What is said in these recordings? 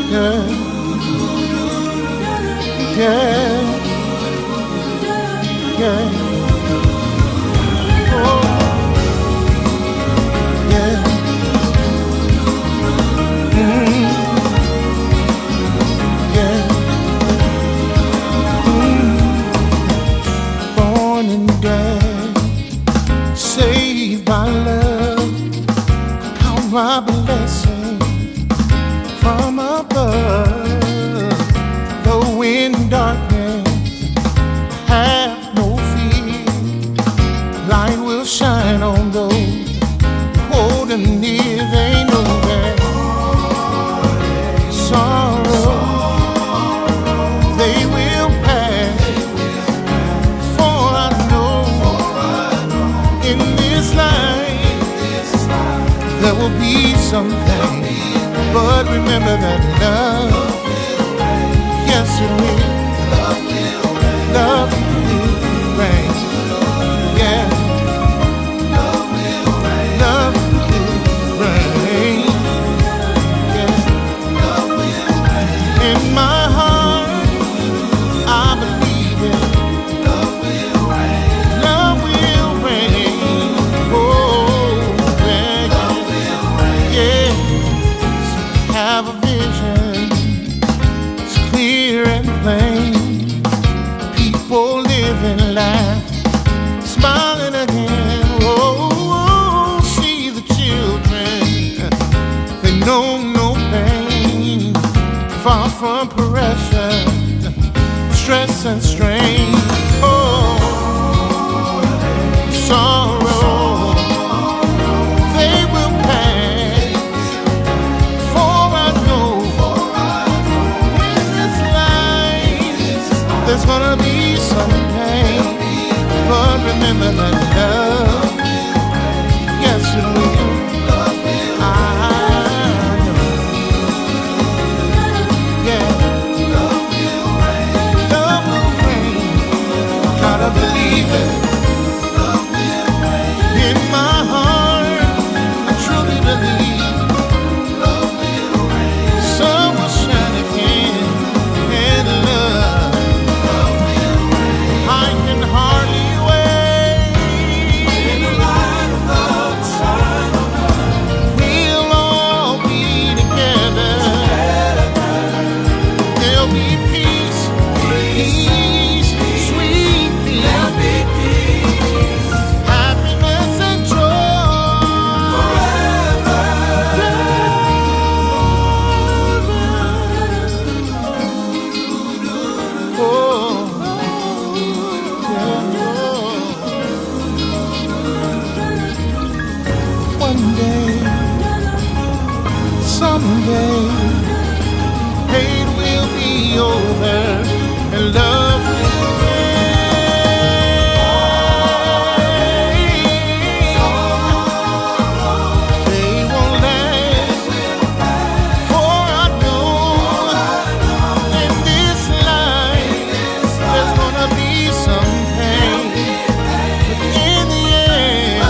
Yeah, yeah, yeah. Oh, yeah. Mm, yeah. Born and dead, saved by love. Count my blessings from above. Though in darkness, have no fear. Light will shine on those holding near. They know that sorrow they will pass. For I know in this life there will be something. But remember that love, yes it will. Love will reign. Yeah. Love will reign. Yeah. In my heart, I believe it. Love will reign. Oh, yeah. Yeah. Have a vision, it's clear and plain. People living life, smiling again. Oh, see the children, they know no pain. Far from pressure, stress and strain. Oh, sorrow, they will pass. For I know in this life there's gonna be some pain. But remember that love, yes it will. I know. Yeah. Love will reign. Gotta believe it. In my heart, I truly believe. Sun will shine again, and love, I can hardly wait. We'll all be together. There'll be peace, peace, sweet peace, happiness and joy forever. Oh, yeah. One day, someday, hate will be over and love will reign. They won't last, for I know in this life there's gonna be some pain. But in the end,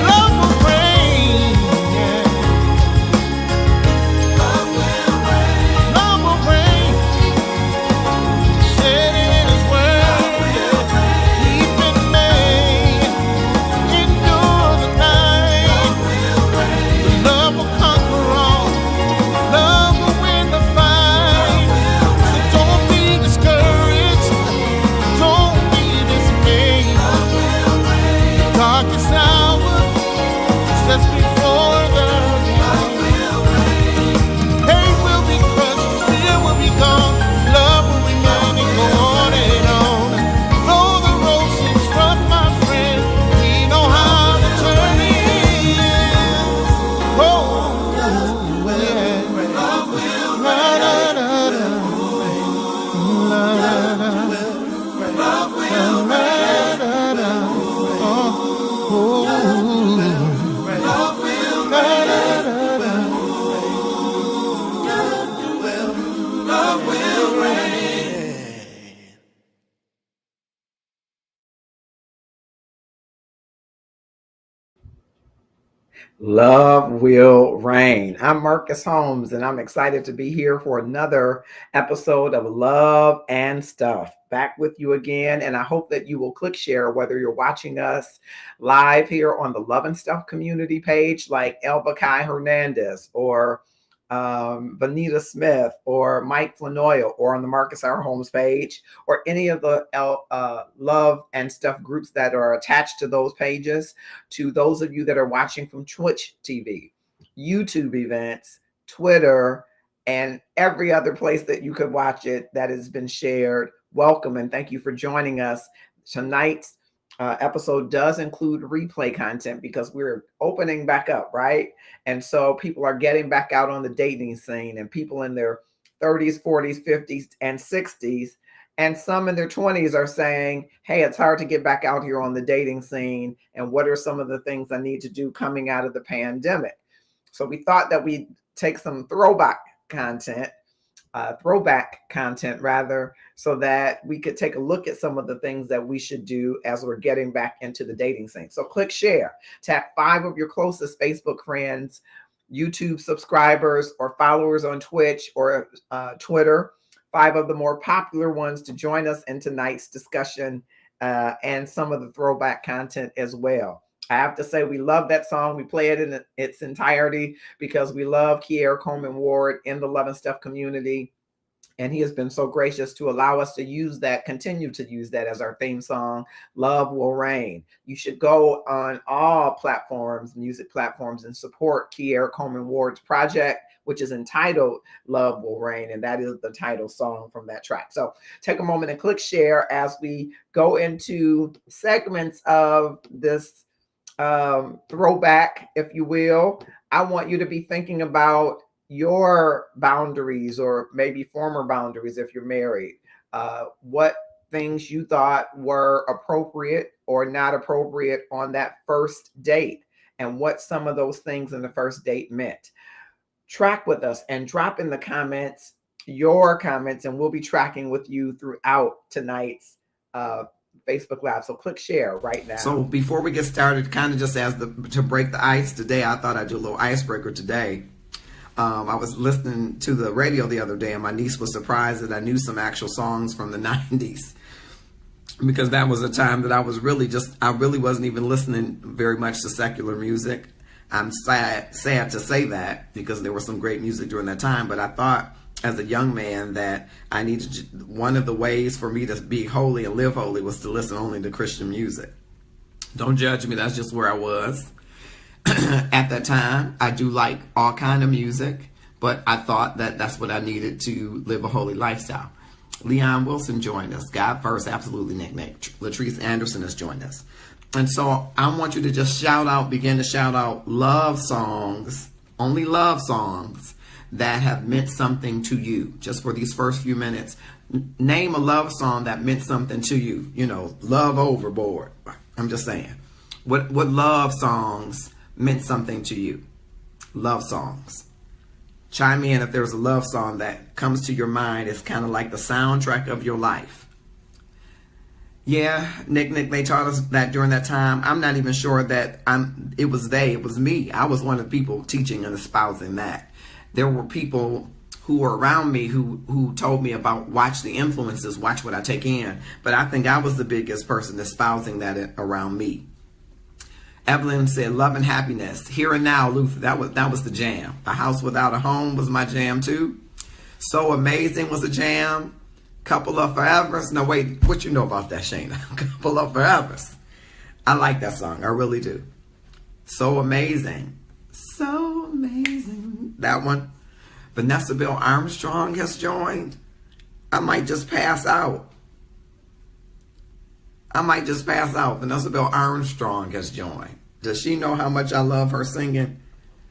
love will reign. Yeah. Love will reign. Said in His word, weeping may endure the night. Love will conquer all. Love will win the fight. So don't be discouraged. Don't be dismayed. Darkest hour is just before the light. Hate will be crushed, fear will be gone, love will remain and go on and on. Though the road seems rough, my friend, we know how the journey ends. Oh, yeah. La, la, la, la. La, la, la. La, la, la. Oh, Love will reign. I'm Marcus Holmes, and I'm excited to be here for another episode of Love and Stuff. Back with you again, and I hope that you will click share whether you're watching us live here on the Love and Stuff community page, like Elba Kai Hernandez or Vanita Smith or Mike Flanoia, or on the Marcus R. Holmes page, or any of the Love and Stuff groups that are attached to those pages. To those of you that are watching from Twitch TV, YouTube events, Twitter, and every other place that you could watch it that has been shared, welcome and thank you for joining us. Tonight's episode does include replay content because we're opening back up, right? And so people are getting back out on the dating scene, and people in their 30s, 40s, 50s, and 60s, and some in their 20s are saying, hey, it's hard to get back out here on the dating scene. And what are some of the things I need to do coming out of the pandemic? So we thought that we'd take some throwback content rather, so that we could take a look at some of the things that we should do as we're getting back into the dating scene. So click share, tag 5 of your closest Facebook friends, YouTube subscribers, or followers on Twitch or Twitter, 5 of the more popular ones, to join us in tonight's discussion and some of the throwback content as well. I have to say, we love that song. We play it in its entirety because we love Kier Coleman Ward in the Love and Stuff community. And he has been so gracious to allow us to use that, continue to use that as our theme song, Love Will Reign. You should go on all platforms, music platforms, and support Kier Coleman Ward's project, which is entitled Love Will Reign. And that is the title song from that track. So take a moment and click share as we go into segments of this throwback, if you will. I want you to be thinking about your boundaries, or maybe former boundaries if you're married. What things you thought were appropriate or not appropriate on that first date, and what some of those things in the first date meant. Track with us and drop in the comments your comments, and we'll be tracking with you throughout tonight's Facebook Live. So click share right now. So before we get started, kind of just to break the ice today, I thought I'd do a little icebreaker today. I was listening to the radio the other day, and my niece was surprised that I knew some actual songs from the 90s, because that was a time that I really wasn't even listening very much to secular music. I'm sad to say that, because there was some great music during that time, but I thought as a young man that I needed one of the ways for me to be holy and live holy was to listen only to Christian music. Don't judge me, that's just where I was. At that time, I do like all kind of music, but I thought that that's what I needed to live a holy lifestyle. Leon Wilson joined us. God First, absolutely, Nick. Latrice Anderson has joined us. And so I want you to just begin to shout out love songs, only love songs that have meant something to you. Just for these first few minutes, name a love song that meant something to you. You know, Love Overboard. I'm just saying. What love songs meant something to you? Love songs. Chime in if there's a love song that comes to your mind. It's kind of like the soundtrack of your life. Yeah, Nick, they taught us that during that time. I'm not even sure that it was me. I was one of the people teaching and espousing that. There were people who were around me who told me about watch the influences, watch what I take in. But I think I was the biggest person espousing that around me. Evelyn said, Love and Happiness. Here and Now, Luther. That was the jam. A House Without a Home was my jam too. So Amazing was a jam. Couple of Forevers. No, wait, what you know about that, Shayna? Couple of Forevers. I like that song. I really do. So Amazing. So Amazing. That one. Vanessa Bill Armstrong has joined. I might just pass out. Vanessa Bill Armstrong has joined. Does she know how much I love her singing?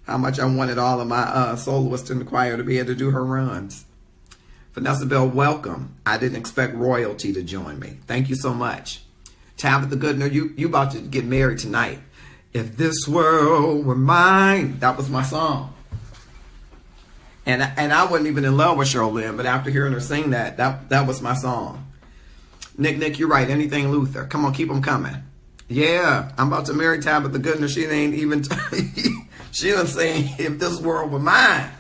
How much I wanted all of my soloists in the choir to be able to do her runs? Vanessa Bill, welcome. I didn't expect royalty to join me. Thank you so much. Tabitha Goodner, you about to get married tonight. If This World Were Mine. That was my song. And I wasn't even in love with Cheryl Lynn, but after hearing her sing that was my song. Nick, you're right. Anything Luther. Come on, keep them coming. Yeah, I'm about to marry Tabitha Goodner. She ain't even... She done saying, if this world were mine.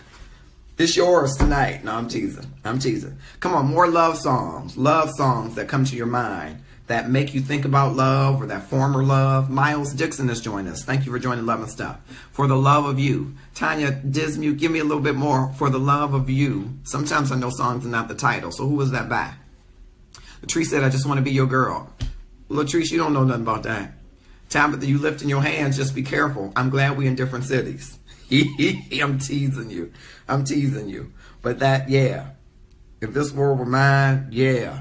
It's yours tonight. No, I'm teasing. I'm teasing. Come on, more love songs that come to your mind that make you think about love or that former love. Miles Dixon has joined us. Thank you for joining Love and Stuff. For the Love of You. Tanya Dismute, give me a little bit more. For the Love of You. Sometimes I know songs and not the title. So who was that by? Latrice said, I just want to be your girl. Latrice, you don't know nothing about that. Tabitha, you lifting your hands, just be careful. I'm glad we in different cities. I'm teasing you. I'm teasing you. But that, yeah. If this world were mine, yeah.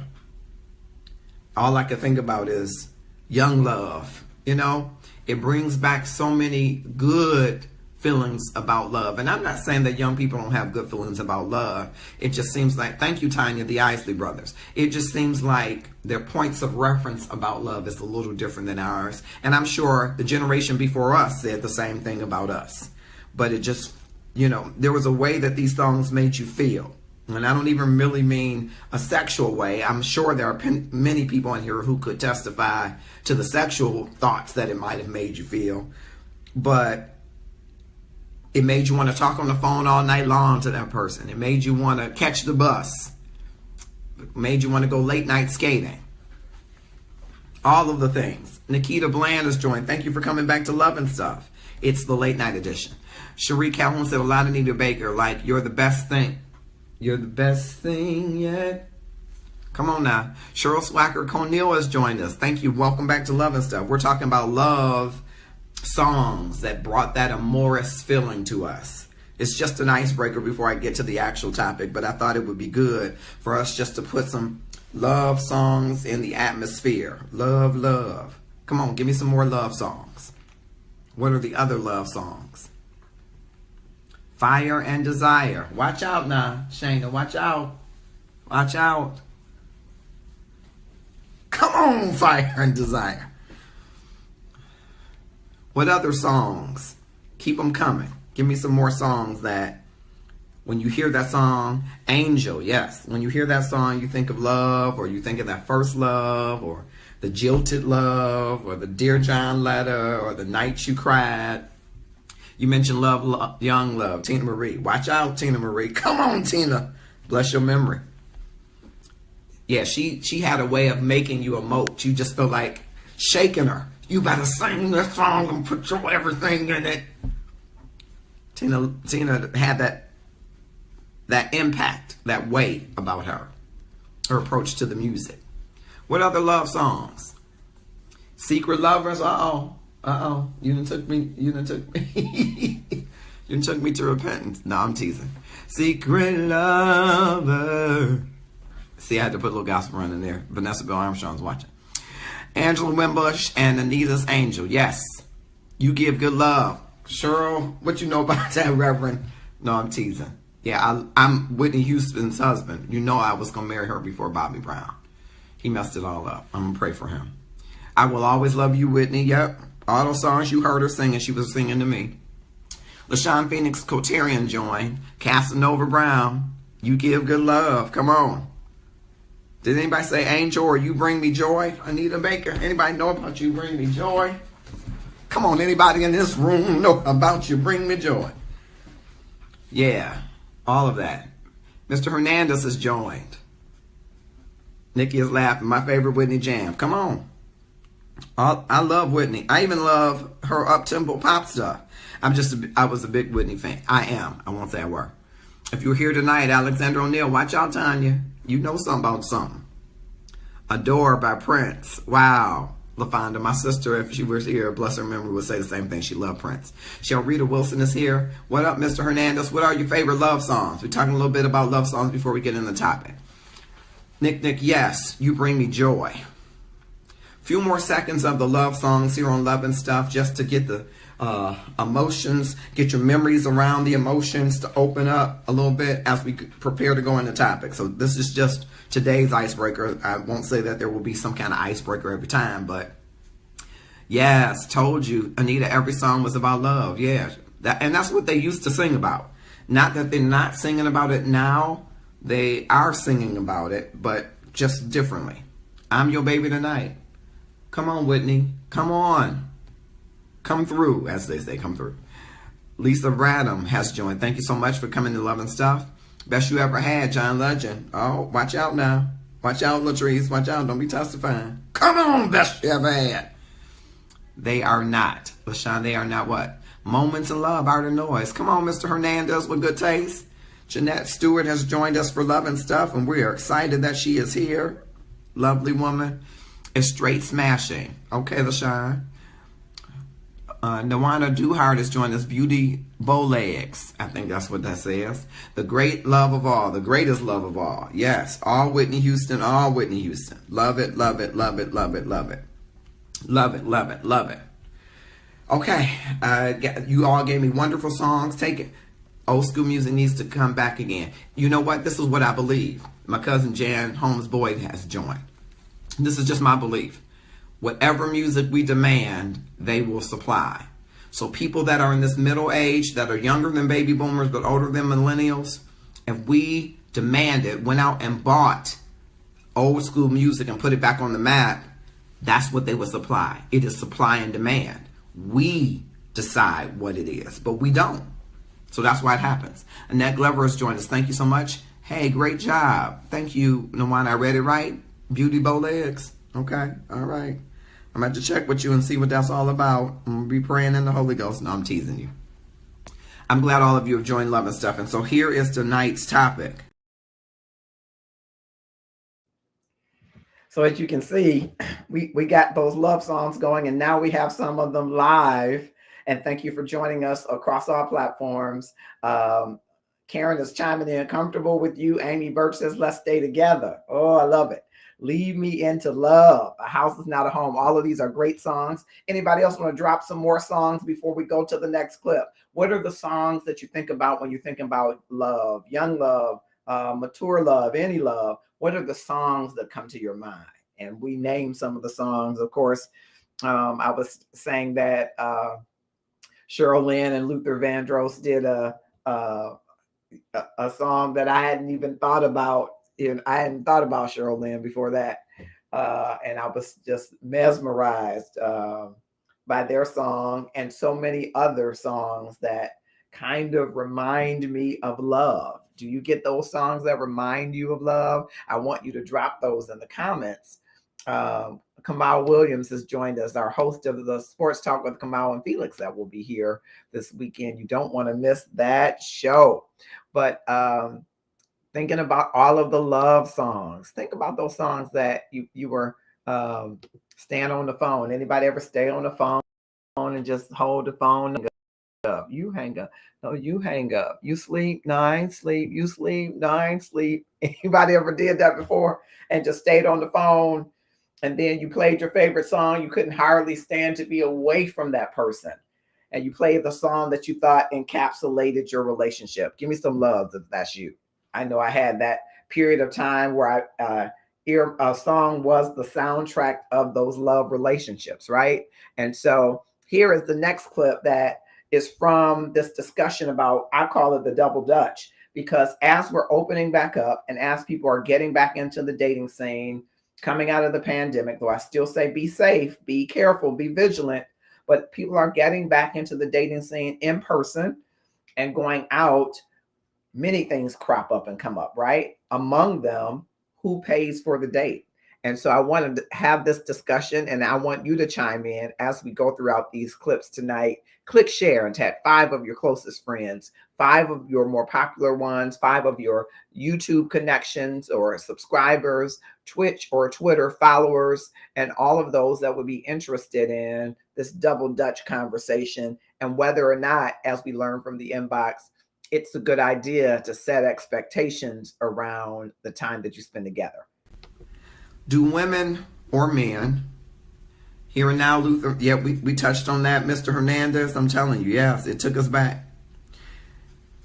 All I can think about is young love. You know, it brings back so many good feelings about love. And I'm not saying that young people don't have good feelings about love. It just seems like, thank you, Tanya, the Isley brothers. It just seems like their points of reference about love is a little different than ours. And I'm sure the generation before us said the same thing about us. But it just, you know, there was a way that these songs made you feel. And I don't even really mean a sexual way. I'm sure there are many people in here who could testify to the sexual thoughts that it might have made you feel. But it made you want to talk on the phone all night long to that person. It made you want to catch the bus. It made you want to go late night skating. All of the things. Nikita Bland has joined. Thank you for coming back to Love and Stuff. It's the late night edition. Cherie Calhoun said, a lot of Anita Baker, like, you're the best thing. You're the best thing yet. Come on now. Cheryl Swacker Conneal has joined us. Thank you. Welcome back to Love and Stuff. We're talking about love songs that brought that amorous feeling to us. It's just an icebreaker before I get to the actual topic, but I thought it would be good for us just to put some love songs in the atmosphere. Love, love. Come on, give me some more love songs. What are the other love songs? Fire and Desire. Watch out now, Shayna. Watch out. Watch out. Come on, Fire and Desire. What other songs? Keep them coming. Give me some more songs that when you hear that song, Angel, yes. When you hear that song, you think of love, or you think of that first love, or the jilted love, or the Dear John letter, or the night you cried. You mentioned love, young love, Tina Marie. Watch out, Tina Marie. Come on, Tina. Bless your memory. Yeah, she had a way of making you emote. You just feel like shaking her. You better sing this song and put your everything in it. Tina had that impact, that way about her approach to the music. What other love songs? Secret Lovers. You done took me. You done took me to repentance. No, I'm teasing. Secret Lover. See, I had to put a little gospel run in there. Vanessa Bill Armstrong's watching. Angela Wimbush and Anita's Angel. Yes. You Give Good Love. Cheryl, what you know about that, Reverend? No, I'm teasing. Yeah, I'm Whitney Houston's husband. You know I was going to marry her before Bobby Brown. He messed it all up. I'm going to pray for him. I Will Always Love You, Whitney. Yep. All those songs you heard her singing, she was singing to me. LaShawn Phoenix Kotarian joined. Casanova Brown. You Give Good Love. Come on. Did anybody say Angel or You Bring Me Joy? Anita Baker. Anybody know about You Bring Me Joy? Come on, anybody in this room know about You Bring Me Joy? Yeah, all of that. Mr. Hernandez has joined. Nikki is laughing. My favorite Whitney jam. Come on. I love Whitney. I even love her up-tempo pop stuff. I was a big Whitney fan. I am. I won't say I were. If you're here tonight, Alexander O'Neill, watch out, Tanya. You know something about something. Adore by Prince. Wow. LaFonda, my sister, if she was here, bless her memory, would say the same thing. She loved Prince. Shelrita Wilson is here. What up, Mr. Hernandez? What are your favorite love songs? We're talking a little bit about love songs before we get in the topic. Nick, yes, You Bring Me Joy. Few more seconds of the love songs here on Love and Stuff, just to get the emotions, get your memories around the emotions to open up a little bit as we prepare to go into topic. So this is just today's icebreaker. I won't say that there will be some kind of icebreaker every time, but yes, told you, Anita, every song was about love. Yeah, and that's what they used to sing about. Not that they're not singing about it now. They are singing about it, but just differently. I'm Your Baby Tonight. Come on, Whitney. Come on. Come through, as they say, come through. Lisa Radham has joined. Thank you so much for coming to Love and Stuff. Best you ever had, John Legend. Oh, watch out now. Watch out, Latrice. Watch out. Don't be testifying. Come on, best you ever had. They are not. LaShawn, they are not what? Moments in Love, Art of Noise. Come on, Mr. Hernandez with good taste. Jeanette Stewart has joined us for Love and Stuff, and we are excited that she is here. Lovely woman. It's straight smashing. Okay, LaShawn. Nawana Duhart has joined us. Beauty Bow Legs. I think that's what that says. The great love of all. The greatest love of all. Yes. All Whitney Houston. All Whitney Houston. Love it, love it, love it, love it, love it. Love it, love it, love it. Okay. You all gave me wonderful songs. Take it. Old school music needs to come back again. You know what? This is what I believe. My cousin Jan Holmes Boyd has joined. This is just my belief. Whatever music we demand, they will supply. So people that are in this middle age, that are younger than baby boomers but older than millennials, if we demanded, went out and bought old school music and put it back on the map, that's what they would supply. It is supply and demand. We decide what it is, but we don't. So that's why it happens. Annette Glover has joined us. Thank you so much. Hey, great job. Thank you, Nawana. I read it right. Beauty Bow Legs. Okay. All right. I'm going to check with you and see what that's all about. I'm going to be praying in the Holy Ghost. No, I'm teasing you. I'm glad all of you have joined Love and Stuff. And so here is tonight's topic. So as you can see, we got those love songs going, and now we have some of them live. And thank you for joining us across all platforms. Karen is chiming in. Comfortable with you. Amy Birch says, let's stay together. Oh, I love it. Lead me into love. A house is not a home. All of these are great songs. Anybody else want to drop some more songs before we go to the next clip? What are the songs that you think about when you're thinking about love, young love, mature love, any love? What are the songs that come to your mind? And we name some of the songs. Of course, I was saying that Cheryl Lynn and Luther Vandross did a song that I hadn't even thought about. I hadn't thought about Cheryl Lynn before that. And I was just mesmerized by their song and so many other songs that kind of remind me of love. Do you get those songs that remind you of love? I want you to drop those in the comments. Kamal Williams has joined us, our host of the Sports Talk with Kamal and Felix that will be here this weekend. You don't want to miss that show. But thinking about all of the love songs. Think about those songs that you were staying on the phone. Anybody ever stay on the phone and just hold the phone? Up. You hang up. No, you hang up. You sleep, 9, sleep. You sleep, 9, sleep. Anybody ever did that before and just stayed on the phone? And then you played your favorite song. You couldn't hardly stand to be away from that person. And you played the song that you thought encapsulated your relationship. Give me some love if that's you. I know I had that period of time where a song was the soundtrack of those love relationships, right? And so here is the next clip that is from this discussion about, I call it the double dutch, because as we're opening back up and as people are getting back into the dating scene, coming out of the pandemic, though I still say be safe, be careful, be vigilant, but people are getting back into the dating scene in person and going out. Many things crop up and come up, right? Among them, who pays for the date? And so I wanted to have this discussion, and I want you to chime in as we go throughout these clips tonight. Click share and tag 5 of your closest friends, 5 of your more popular ones, 5 of your YouTube connections or subscribers, Twitch or Twitter followers, and all of those that would be interested in this double Dutch conversation, and whether or not, as we learn from the inbox, it's a good idea to set expectations around the time that you spend together. Do women or men, here and now, Luther, yeah, we touched on that, Mr. Hernandez. I'm telling you, yes, it took us back.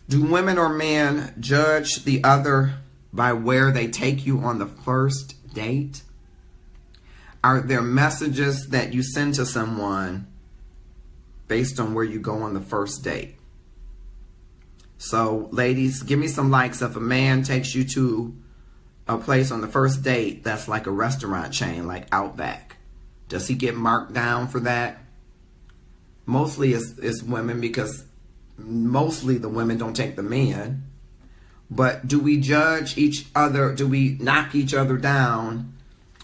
Do women or men judge the other by where they take you on the first date? Are there messages that you send to someone based on where you go on the first date? So, ladies, give me some likes if a man takes you to a place on the first date that's like a restaurant chain, like Outback. Does he get marked down for that? Mostly it's women, because mostly the women don't take the men. But do we judge each other? Do we knock each other down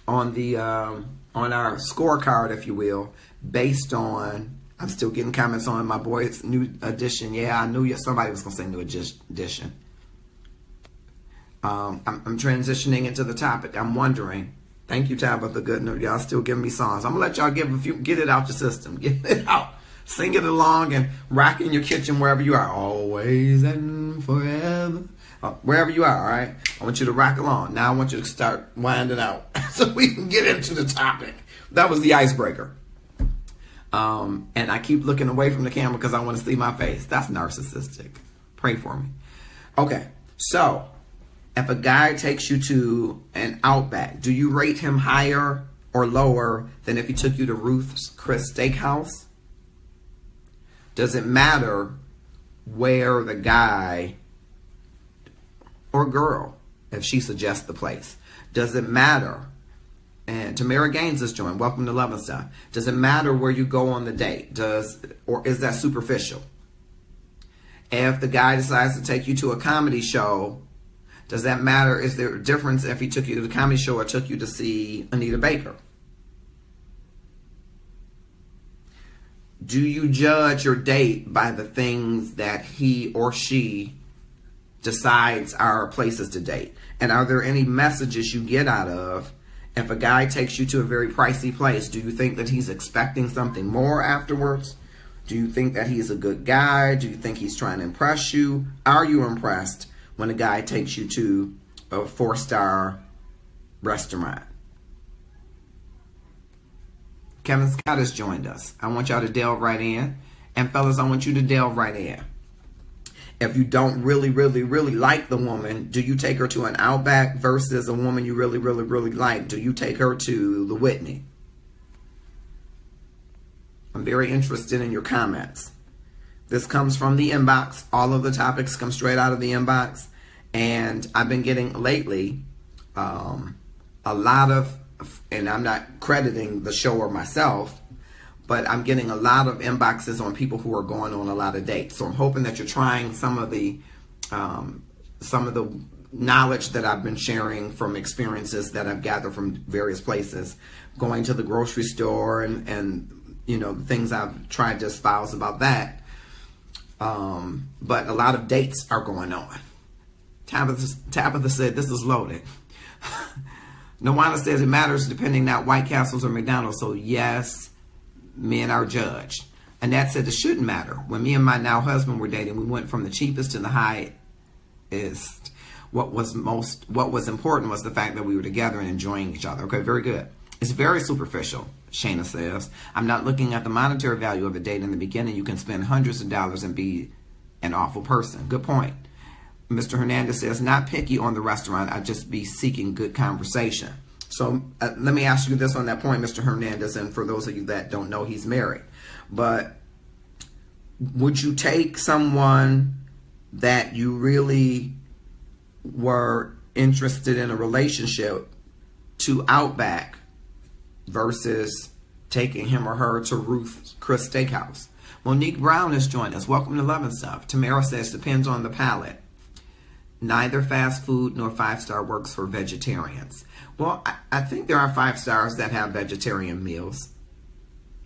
on the on our scorecard, if you will, based on? I'm still getting comments on my boy's new edition. Yeah, I knew somebody was gonna say new edition. I'm transitioning into the topic. I'm wondering. Thank you, Tabitha Goodner. Y'all still giving me songs. I'm gonna let y'all get it out your system. Get it out. Sing it along and rock in your kitchen wherever you are. Always and forever. Wherever you are, all right? I want you to rock along. Now I want you to start winding out so we can get into the topic. That was the icebreaker. And I keep looking away from the camera because I want to see my face. That's narcissistic. Pray for me. Okay, so if a guy takes you to an Outback, do you rate him higher or lower than if he took you to Ruth's Chris Steakhouse? Does it matter where the guy or girl, if she suggests the place? Does it matter? And Tamara Gaines has joined. Welcome to Love and Stuff. Does it matter where you go on the date? Or is that superficial? If the guy decides to take you to a comedy show, does that matter? Is there a difference if he took you to the comedy show or took you to see Anita Baker? Do you judge your date by the things that he or she decides are places to date? And are there any messages you get out of if a guy takes you to a very pricey place? Do you think that he's expecting something more afterwards? Do you think that he's a good guy? Do you think he's trying to impress you? Are you impressed when a guy takes you to a 4-star restaurant? Kevin Scott has joined us. I want y'all to delve right in. And fellas, I want you to delve right in. If you don't really like the woman, do you take her to an Outback versus a woman you really like? Do you take her to the Whitney? I'm very interested in your comments. This comes from the inbox. All of the topics come straight out of the inbox. And I've been getting lately a lot of, and I'm not crediting the show or myself, but I'm getting a lot of inboxes on people who are going on a lot of dates. So I'm hoping that you're trying some of the knowledge that I've been sharing from experiences that I've gathered from various places, going to the grocery store and you know, the things I've tried to espouse about that. But a lot of dates are going on. Tabitha said, this is loaded. Nawana says it matters depending not White Castles or McDonald's. So yes, men are judged. Annette said it shouldn't matter. When me and my now husband were dating, we went from the cheapest to the highest. What was important was the fact that we were together and enjoying each other. Okay, very good. It's very superficial, Shayna says. I'm not looking at the monetary value of a date in the beginning. You can spend hundreds of dollars and be an awful person. Good point. Mr. Hernandez says, not picky on the restaurant. I just be seeking good conversation. So let me ask you this on that point, Mr. Hernandez, and for those of you that don't know, he's married. But would you take someone that you really were interested in a relationship to Outback versus taking him or her to Ruth's Chris Steakhouse? Monique Brown has joined us. Welcome to Love and Stuff. Tamara says, depends on the palate. Neither fast food nor 5-star works for vegetarians. Well, I think there are 5 stars that have vegetarian meals.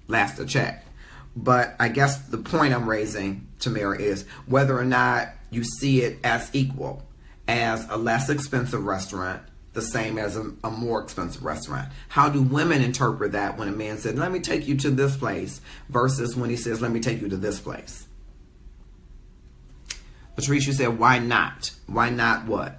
Last I checked. But I guess the point I'm raising, Tamara, is whether or not you see it as equal as a less expensive restaurant, the same as a more expensive restaurant. How do women interpret that when a man said, let me take you to this place, versus when he says, let me take you to this place? Patricia said, why not? Why not what?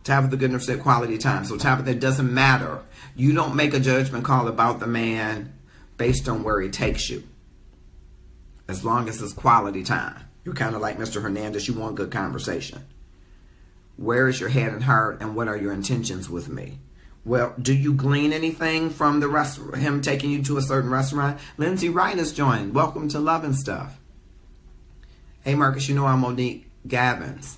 Tabitha Goodner said quality time. So Tabitha, it doesn't matter. You don't make a judgment call about the man based on where he takes you. As long as it's quality time. You're kind of like Mr. Hernandez. You want good conversation. Where is your head and heart, and what are your intentions with me? Well, do you glean anything from the him taking you to a certain restaurant? Lindsay Wright has joined. Welcome to Love and Stuff. Hey, Marcus, you know I'm Monique Gavins.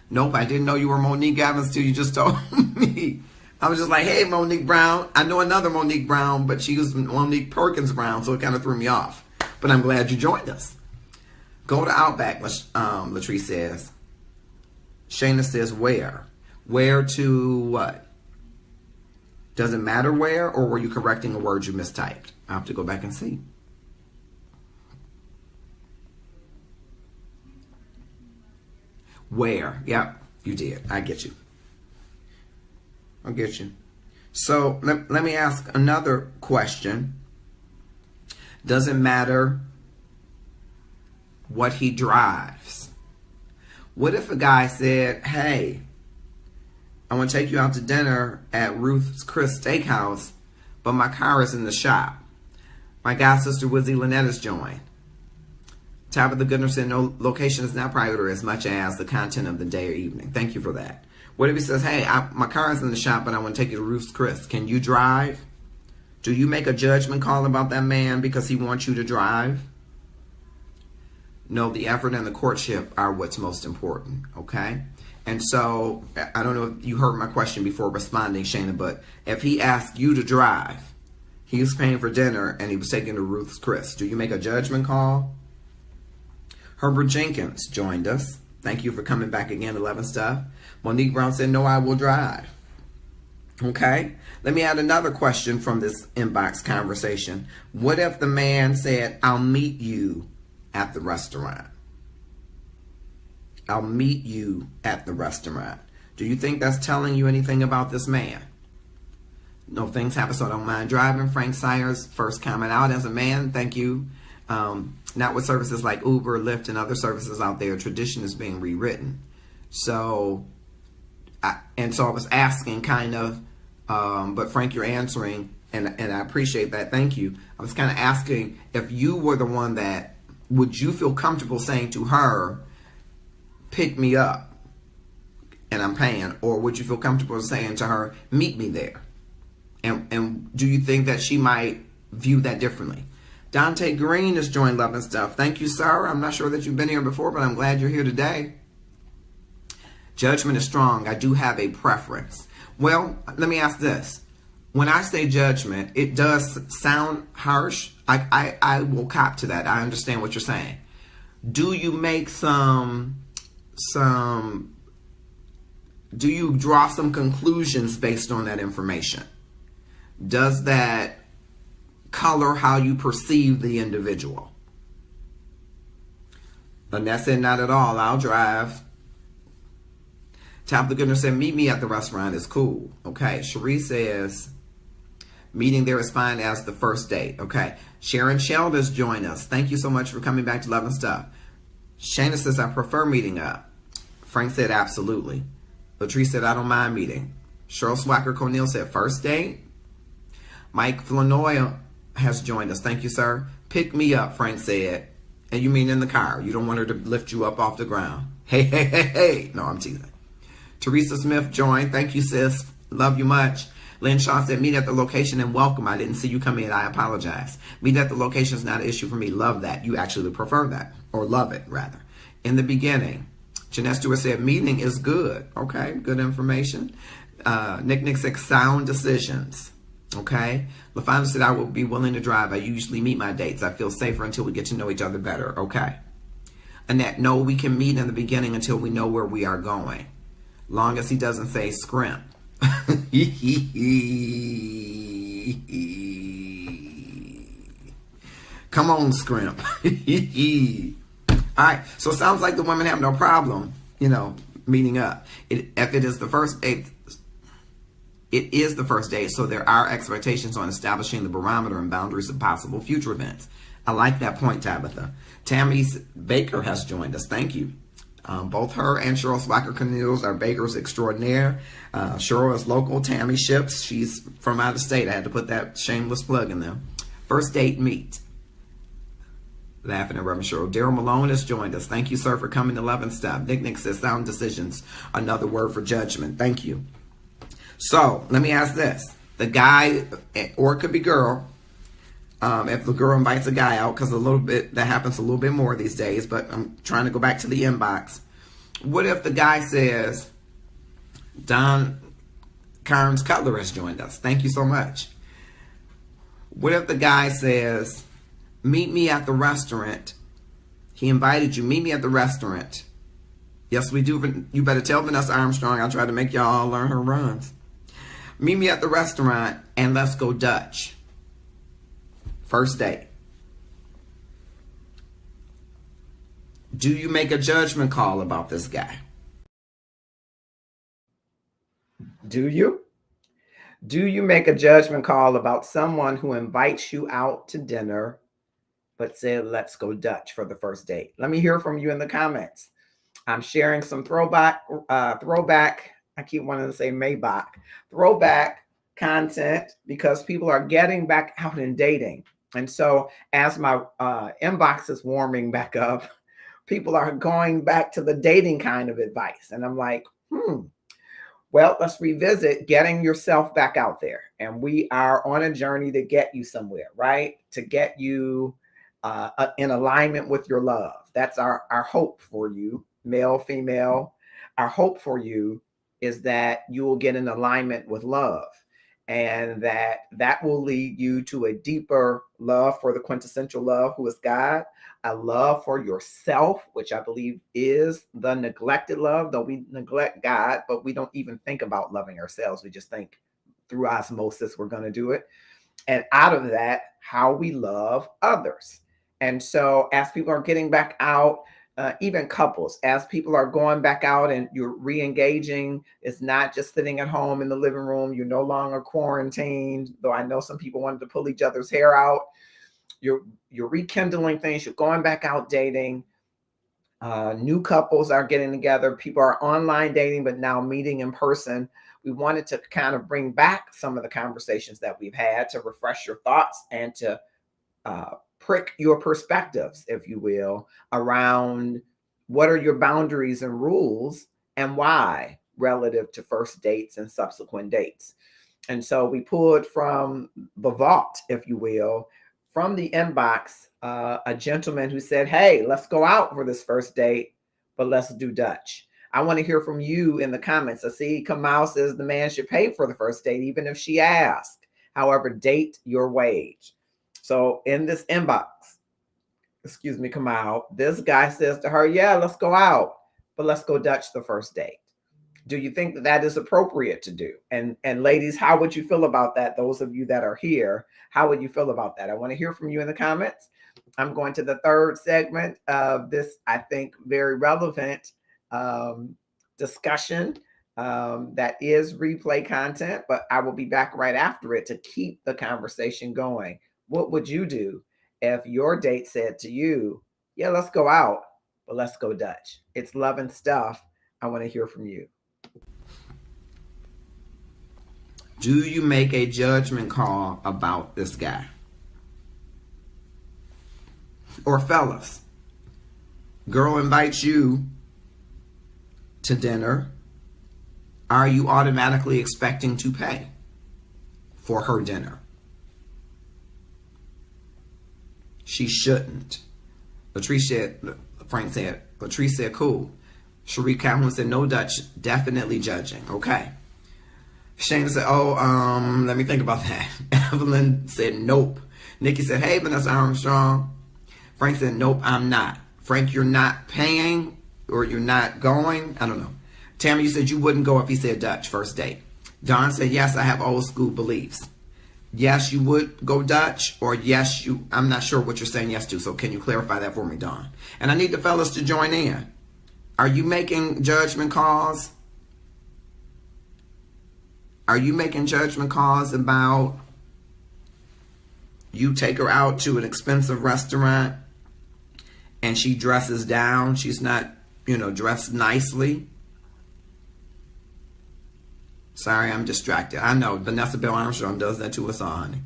Nope, I didn't know you were Monique Gavins till you just told me. I was just like, hey, Monique Brown. I know another Monique Brown, but she was Monique Perkins Brown, so it kind of threw me off. But I'm glad you joined us. Go to Outback, Latrice says. Shayna says, where? Where to what? Does it matter where, or were you correcting a word you mistyped? I have to go back and see. Where? Yep, you did. I get you. I get you. So let me ask another question. Does it matter what he drives? What if a guy said, hey, I want to take you out to dinner at Ruth's Chris Steakhouse, but my car is in the shop. My god sister Wizzy Lynette is joined. Tabitha Goodner said, no, location is not priority as much as the content of the day or evening. Thank you for that. What if he says, hey, my car is in the shop, but I want to take you to Ruth's Chris. Can you drive? Do you make a judgment call about that man because he wants you to drive? No, the effort and the courtship are what's most important, okay? And so, I don't know if you heard my question before responding, Shayna, but if he asked you to drive, he was paying for dinner, and he was taking to Ruth's Chris, do you make a judgment call? Herbert Jenkins joined us. Thank you for coming back again, 11 Stuff. Monique Brown said, no, I will drive. Okay, let me add another question from this inbox conversation. What if the man said, I'll meet you at the restaurant? I'll meet you at the restaurant. Do you think that's telling you anything about this man? No, things happen, so I don't mind driving. Frank Sayers, first comment out as a man. Thank you. Not with services like Uber, Lyft, and other services out there. Tradition is being rewritten. So I was asking kind of, but Frank, you're answering, and I appreciate that. Thank you. I was kind of asking if you were the one that, would you feel comfortable saying to her, pick me up and I'm paying, or would you feel comfortable saying to her, meet me there? And do you think that she might view that differently? Dante Green has joined Love and Stuff. Thank you, sir. I'm not sure that you've been here before, but I'm glad you're here today. Judgment is strong. I do have a preference. Well, let me ask this. When I say judgment, it does sound harsh. I will cop to that. I understand what you're saying. Do you make do you draw some conclusions based on that information? Does that color how you perceive the individual? Lynette said, not at all. I'll drive. Tabitha Goodner said, meet me at the restaurant is cool. Okay. Cherie says, meeting there is fine as the first date. Okay. Sharon Shelders joined us. Thank you so much for coming back to Love and Stuff. Shana says, I prefer meeting up. Frank said, absolutely. Latrice said, I don't mind meeting. Cheryl Swacker Cornell said, first date. Mike Flanoia has joined us. Thank you, sir. Pick me up, Frank said. And you mean in the car. You don't want her to lift you up off the ground. Hey, hey, hey, hey. No, I'm teasing. Teresa Smith joined. Thank you, sis. Love you much. Lynn Shaw said, meet at the location and welcome. I didn't see you come in. I apologize. Meet at the location is not an issue for me. Love that. You actually prefer that. Or love it, rather. In the beginning, Jeanette Stewart said, meeting is good. Okay, good information. Nick said, sound decisions. Okay. LaFonda said, I will be willing to drive. I usually meet my dates. I feel safer until we get to know each other better. Okay. Annette, no, we can meet in the beginning until we know where we are going. Long as he doesn't say scrimp. Come on, scrimp. All right. So it sounds like the women have no problem, meeting up. If it is the first date, it is the first date. So there are expectations on establishing the barometer and boundaries of possible future events. I like that point, Tabitha. Tammy Baker has joined us. Thank you. Both her and Cheryl Swacker Cornels are bakers extraordinaire. Cheryl is local. Tammy ships. She's from out of state. I had to put that shameless plug in there. First date meet. Laughing at Reverend Cheryl. Daryl Malone has joined us. Thank you, sir, for coming to Love and Stuff. Nick says sound decisions. Another word for judgment. Thank you. So let me ask this. The guy, or it could be girl, if the girl invites a guy out, because that happens a little bit more these days, but I'm trying to go back to the inbox. What if the guy says, Don Carnes Cutler has joined us. Thank you so much. What if the guy says, meet me at the restaurant He invited you. Meet me at the restaurant. Yes, we do. You better tell Vanessa Armstrong I try to make y'all learn her runs. Meet me at the restaurant and let's go Dutch. First date. Do you make a judgment call about this guy? Do you? Do you make a judgment call about someone who invites you out to dinner but said, let's go Dutch for the first date? Let me hear from you in the comments. I'm sharing some throwback, I keep wanting to say Maybach, throwback content because people are getting back out and dating. And so as my inbox is warming back up, people are going back to the dating kind of advice. And I'm like, well, let's revisit getting yourself back out there. And we are on a journey to get you somewhere, right? To get you in alignment with your love. That's our hope for you, male, female. Our hope for you is that you will get in alignment with love, and that will lead you to a deeper love for the quintessential love, who is God, a love for yourself, which I believe is the neglected love, though we neglect God, but we don't even think about loving ourselves. We just think through osmosis, we're going to do it. And out of that, how we love others. And so as people are getting back out, even couples, as people are going back out and you're re-engaging, it's not just sitting at home in the living room. You're no longer quarantined, though I know some people wanted to pull each other's hair out. You're rekindling things. You're going back out dating. New couples are getting together. People are online dating, but now meeting in person. We wanted to kind of bring back some of the conversations that we've had to refresh your thoughts and to prick your perspectives, if you will, around what are your boundaries and rules and why relative to first dates and subsequent dates. And so we pulled from the vault, if you will, from the inbox, a gentleman who said, hey, let's go out for this first date, but let's do Dutch. I want to hear from you in the comments. I see Kamal says the man should pay for the first date, even if she asked. However, date your wage. So in this inbox, excuse me, Kamal, this guy says to her, yeah, let's go out, but let's go Dutch the first date. Do you think that that is appropriate to do? And ladies, how would you feel about that? Those of you that are here, how would you feel about that? I want to hear from you in the comments. I'm going to the third segment of this, I think, very relevant discussion that is replay content, but I will be back right after it to keep the conversation going. What would you do if your date said to you, yeah, let's go out, but let's go Dutch? It's love and stuff. I want to hear from you. Do you make a judgment call about this guy? Or fellas, girl invites you to dinner. Are you automatically expecting to pay for her dinner? She shouldn't. Latrice said, cool. Cherie Calhoun said, no Dutch, definitely judging. Okay. Shane said, let me think about that. Evelyn said, nope. Nikki said, hey, Vanessa Armstrong. Frank said, nope, I'm not. Frank, you're not paying or you're not going? I don't know. Tammy, you said you wouldn't go if he said Dutch, first date. Don said, yes, I have old school beliefs. Yes, you would go Dutch, or yes, I'm not sure what you're saying yes to, so can you clarify that for me, Don? And I need the fellas to join in. Are you making judgment calls? Are you making judgment calls about you take her out to an expensive restaurant and she dresses down? She's not, dressed nicely. Sorry, I'm distracted. I know Vanessa Bill Armstrong does that to us all, honey.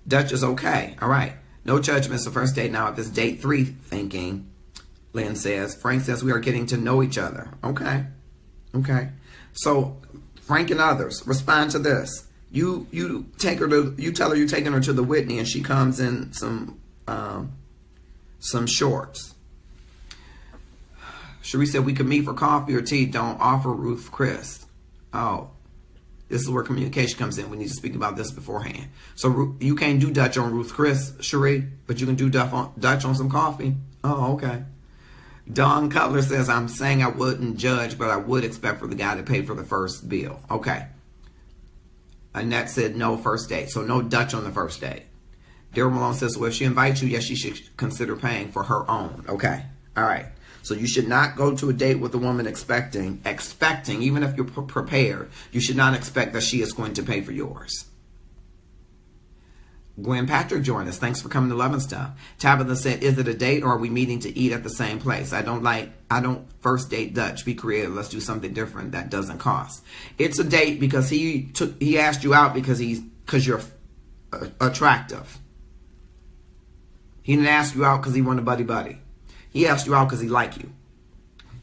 Dutch is okay. All right. No judgments the first date. Now, if it's date 3 thinking, Lynn says, Frank says we are getting to know each other. Okay. Okay. So Frank and others, respond to this. You tell her you're taking her to the Whitney and she comes in some shorts. Cherie said we could meet for coffee or tea. Don't offer Ruth Chris. Oh, this is where communication comes in. We need to speak about this beforehand. So you can't do Dutch on Ruth Chris, Cherie, but you can do Dutch on some coffee. Oh, okay. Dawn Cutler says, I'm saying I wouldn't judge, but I would expect for the guy to pay for the first bill. Okay. Annette said no first date. So no Dutch on the first date. Daryl Malone says, well, if she invites you, yes, she should consider paying for her own. Okay. All right. So you should not go to a date with a woman expecting, even if you're prepared, you should not expect that she is going to pay for yours. Gwen Patrick joined us. Thanks for coming to Love and Stuff. Tabitha said, is it a date or are we meeting to eat at the same place? I don't first date Dutch. Be creative. Let's do something different that doesn't cost. It's a date because he asked you out because you're attractive. He didn't ask you out because he wanted buddy. He asked you out because he like you.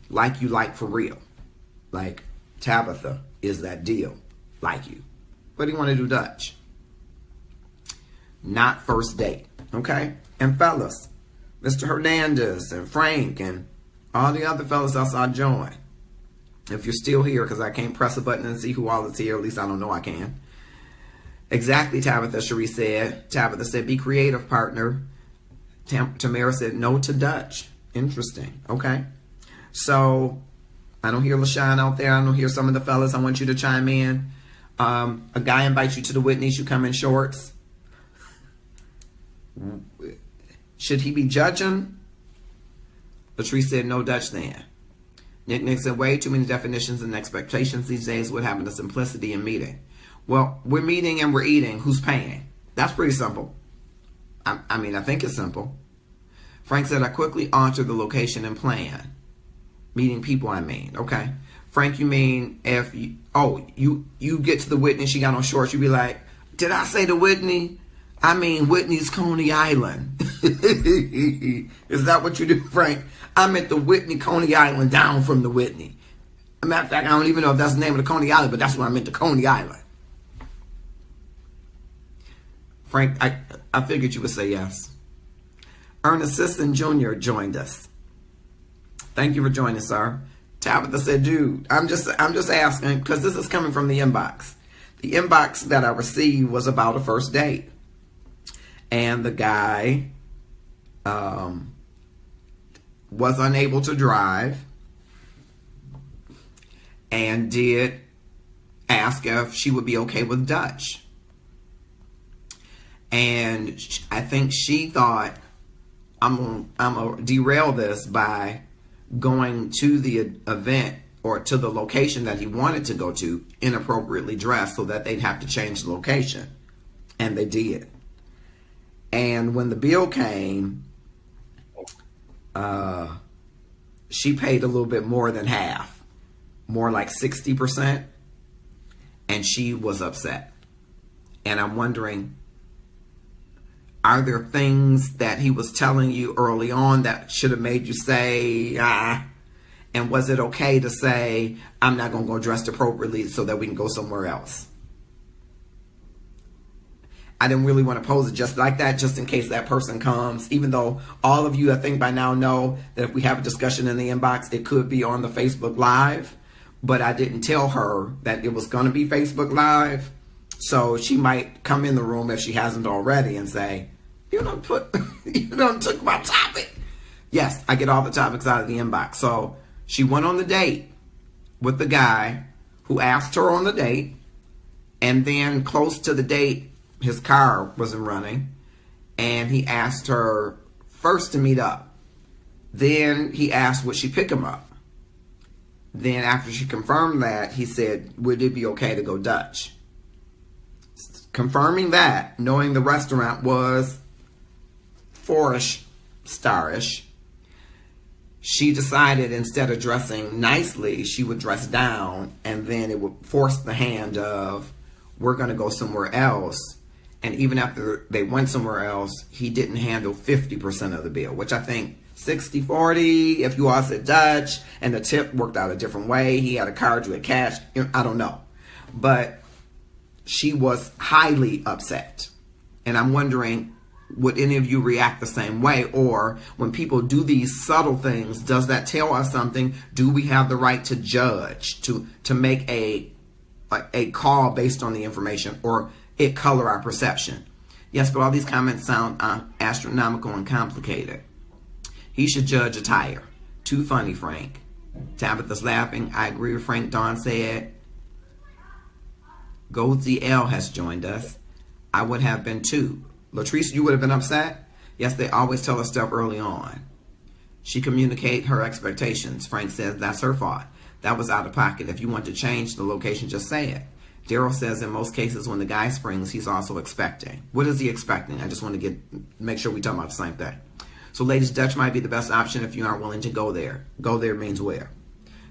Like for real. Like Tabitha is that deal. Like you. But he want to do Dutch. Not first date. Okay? And fellas, Mr. Hernandez and Frank and all the other fellas I saw join. If you're still here, because I can't press a button and see who all is here. At least I don't know I can. Exactly, Tabitha, Cherie said. Tabitha said, be creative, partner. Tamara said, no to Dutch. Interesting. Okay. So, I don't hear LaShawn out there. I don't hear some of the fellas. I want you to chime in. A guy invites you to the Whitney's. You come in shorts. Should he be judging? Latrice said, no Dutch then. Nick said, way too many definitions and expectations these days. What happened to simplicity in meeting? Well, we're meeting and we're eating. Who's paying? That's pretty simple. I mean, I think it's simple. Frank said, I quickly alter the location and plan. Meeting people, I mean. Okay. Frank, you mean if you get to the Whitney, she got on shorts, you be like, did I say the Whitney? I mean Whitney's Coney Island. Is that what you do, Frank? I'm at the Whitney, Coney Island, down from the Whitney. As a matter of fact, I don't even know if that's the name of the Coney Island, but that's what I meant, the Coney Island. Frank, I figured you would say yes. Ernest Sisson Jr. joined us. Thank you for joining, sir. Tabitha said, dude, I'm just asking, because this is coming from the inbox. The inbox that I received was about a first date. And the guy was unable to drive and did ask if she would be okay with Dutch. And I think she thought, I'm going to derail this by going to the event or to the location that he wanted to go to inappropriately dressed so that they'd have to change the location. And they did. And when the bill came, she paid a little bit more than half, more like 60%, and she was upset. And I'm wondering, are there things that he was telling you early on that should have made you say, and was it okay to say, I'm not going to go dressed appropriately so that we can go somewhere else? I didn't really want to pose it just like that, just in case that person comes, even though all of you, I think by now know that if we have a discussion in the inbox, it could be on the Facebook Live, but I didn't tell her that it was going to be Facebook Live. So she might come in the room if she hasn't already and say, you don't took my topic. Yes, I get all the topics out of the inbox. So she went on the date with the guy who asked her on the date, and then close to the date, his car wasn't running, and he asked her first to meet up. Then he asked would she pick him up. Then after she confirmed that, he said, would it be okay to go Dutch? Confirming that, knowing the restaurant was 4-ish star-ish, she decided instead of dressing nicely, she would dress down, and then it would force the hand of, we're going to go somewhere else. And even after they went somewhere else, he didn't handle 50% of the bill, which I think 60-40, if you all said Dutch, and the tip worked out a different way. He had a card, you had cash. I don't know. But she was highly upset. And I'm wondering, would any of you react the same way? Or when people do these subtle things, does that tell us something? Do we have the right to judge, to make a call based on the information, or it color our perception? Yes, but all these comments sound astronomical and complicated. He should judge attire. Too funny, Frank. Tabitha's laughing. I agree with Frank, Dawn said. Goldsy L has joined us. I would have been too. Latrice, you would have been upset? Yes, they always tell us stuff early on. She communicate her expectations. Frank says that's her fault. That was out of pocket. If you want to change the location, just say it. Daryl says in most cases when the guy springs, he's also expecting. What is he expecting? I just want to make sure we talk about the same thing. So ladies, Dutch might be the best option if you aren't willing to go there. Go there means where?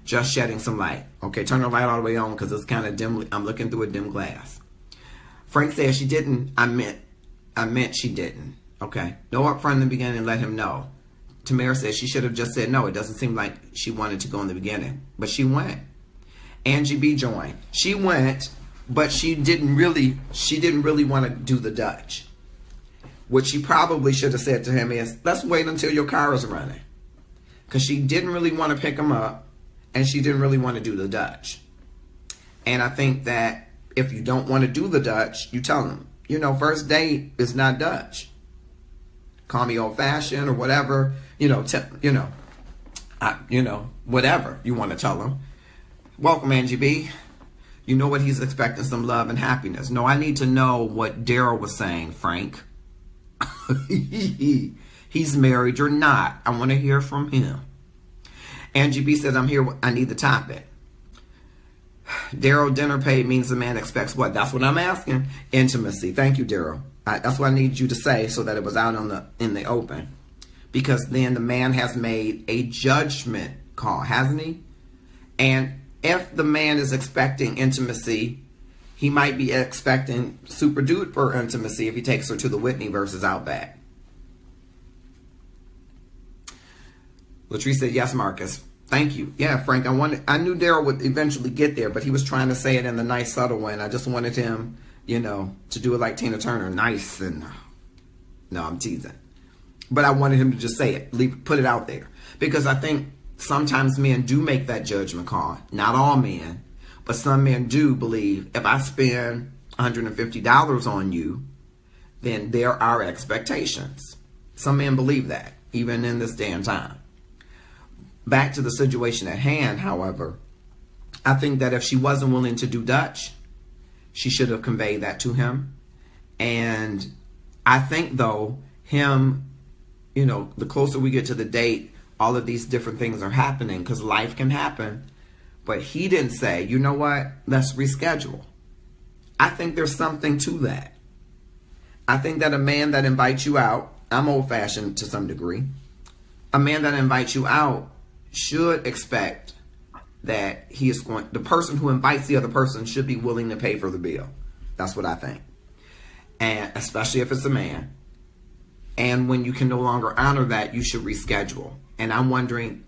Just shedding some light. Okay, turn the light all the way on because it's kind of dim. I'm looking through a dim glass. Frank says she didn't. I meant she didn't. Okay. Know up front in the beginning and let him know. Tamara says she should have just said no. It doesn't seem like she wanted to go in the beginning. But she went. Angie B joined. She went, but she didn't really want to do the Dutch. What she probably should have said to him is, let's wait until your car is running. Because she didn't really want to pick him up, and she didn't really want to do the Dutch. And I think that if you don't want to do the Dutch, you tell him, first date is not Dutch. Call me old-fashioned or whatever, whatever you want to tell him. Welcome, Angie B. You know what he's expecting, some love and happiness. No, I need to know what Daryl was saying, Frank. He's married or not. I want to hear from him. Angie B says, I'm here. I need the topic. Daryl, dinner paid means the man expects what? That's what I'm asking. Intimacy. Thank you, Daryl. That's what I need you to say so that it was out in the open. Because then the man has made a judgment call, hasn't he? And if the man is expecting intimacy, he might be expecting super duper intimacy if he takes her to the Whitney versus Outback. Latrice said, yes, Marcus. Thank you. Yeah, Frank, I knew Daryl would eventually get there, but he was trying to say it in a nice, subtle way, and I just wanted him, to do it like Tina Turner, nice and... No, I'm teasing. But I wanted him to just say it, put it out there. Because I think sometimes men do make that judgment call. Not all men, but some men do believe if I spend $150 on you, then there are expectations. Some men believe that, even in this day and time. Back to the situation at hand, however, I think that if she wasn't willing to do Dutch, she should have conveyed that to him. And I think, though, him, the closer we get to the date, all of these different things are happening because life can happen. But he didn't say, you know what, let's reschedule. I think there's something to that. I think that a man that invites you out, I'm old-fashioned to some degree, a man that invites you out should expect that the person who invites the other person should be willing to pay for the bill. That's what I think. And especially if it's a man. And when you can no longer honor that, you should reschedule. And I'm wondering,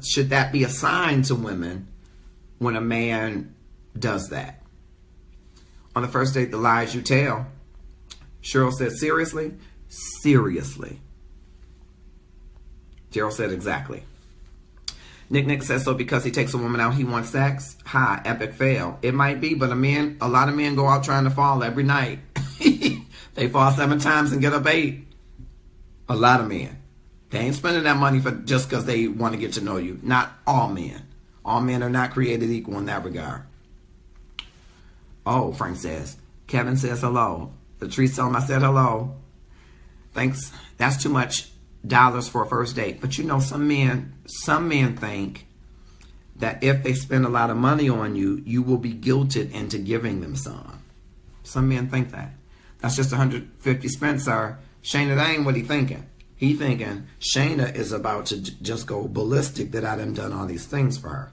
should that be a sign to women when a man does that? On the first date, the lies you tell. Cheryl said, seriously? Seriously. Gerald said, exactly. Nick says, so because he takes a woman out, he wants sex? Ha, epic fail. It might be, but a lot of men go out trying to fall every night. They fall 7 times and get up 8. A lot of men. They ain't spending that money just because they want to get to know you. Not all men. All men are not created equal in that regard. Oh, Frank says. Kevin says hello. Latrice told him I said hello. Thanks. That's too much dollars for a first date. But some men think that if they spend a lot of money on you, you will be guilted into giving them some. Some men think that. That's just 150 spent, sir. Shayna, that ain't what he thinking. He thinking Shayna is about to just go ballistic that I done all these things for her.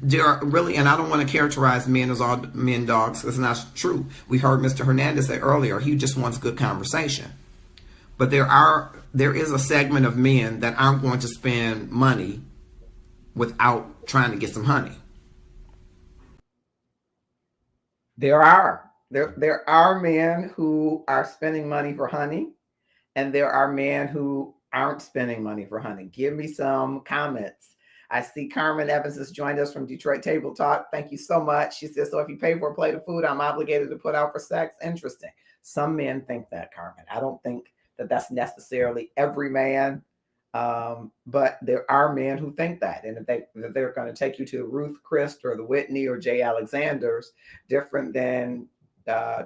There are really, and I don't want to characterize men as all men dogs. It's not true. We heard Mr. Hernandez say earlier, he just wants good conversation. But there is a segment of men that aren't going to spend money without trying to get some honey. There are men who are spending money for honey, and there are men who aren't spending money for honey. Give me some comments. I see Carmen Evans has joined us from Detroit Table Talk. Thank you so much. She says, so if you pay for a plate of food, I'm obligated to put out for sex. Interesting. Some men think that, Carmen. I don't think that that's necessarily every man. But there are men who think that, and if they're going to take you to Ruth Chris or the Whitney or Jay Alexander's, different than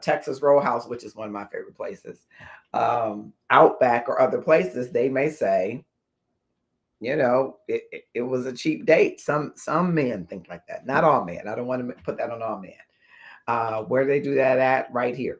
Texas Roadhouse, which is one of my favorite places, Outback or other places, they may say, it was a cheap date. Some men think like that. Not all men. I don't want to put that on all men. Where they do that at? Right here.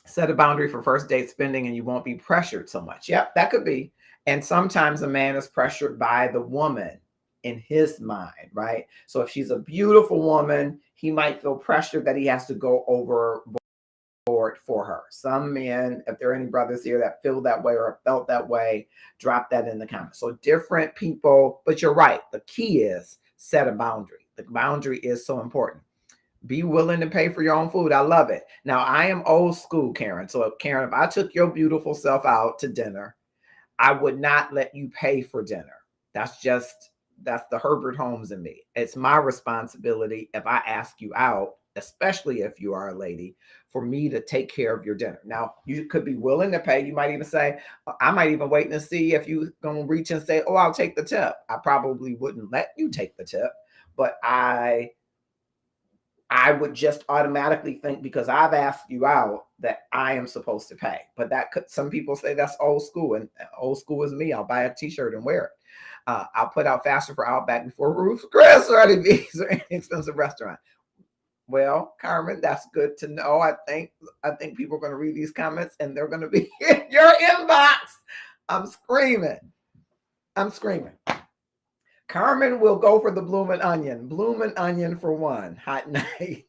Set a boundary for first date spending and you won't be pressured so much. Yep, that could be. And sometimes a man is pressured by the woman in his mind, right? So if she's a beautiful woman, he might feel pressured that he has to go overboard for her. Some men, if there are any brothers here that feel that way or felt that way, drop that in the comments. So different people, but you're right. The key is set a boundary. The boundary is so important. Be willing to pay for your own food. I love it. Now, I am old school, Karen. So, Karen, if I took your beautiful self out to dinner, I would not let you pay for dinner. That's the Herbert Holmes in me. It's my responsibility if I ask you out, especially if you are a lady, for me to take care of your dinner. Now, you could be willing to pay. You might even say, I might even wait and see if you're going to reach and say, oh, I'll take the tip. I probably wouldn't let you take the tip, but I would just automatically think because I've asked you out that I am supposed to pay. But some people say that's old school, and old school is me. I'll buy a t-shirt and wear it. I'll put out faster for Outback before Ruth's Chris or Eddie V's or any expensive restaurant. Well, Carmen, that's good to know. I think people are going to read these comments and they're going to be in your inbox. I'm screaming. Carmen will go for the bloomin' onion. Bloomin' onion for one hot night.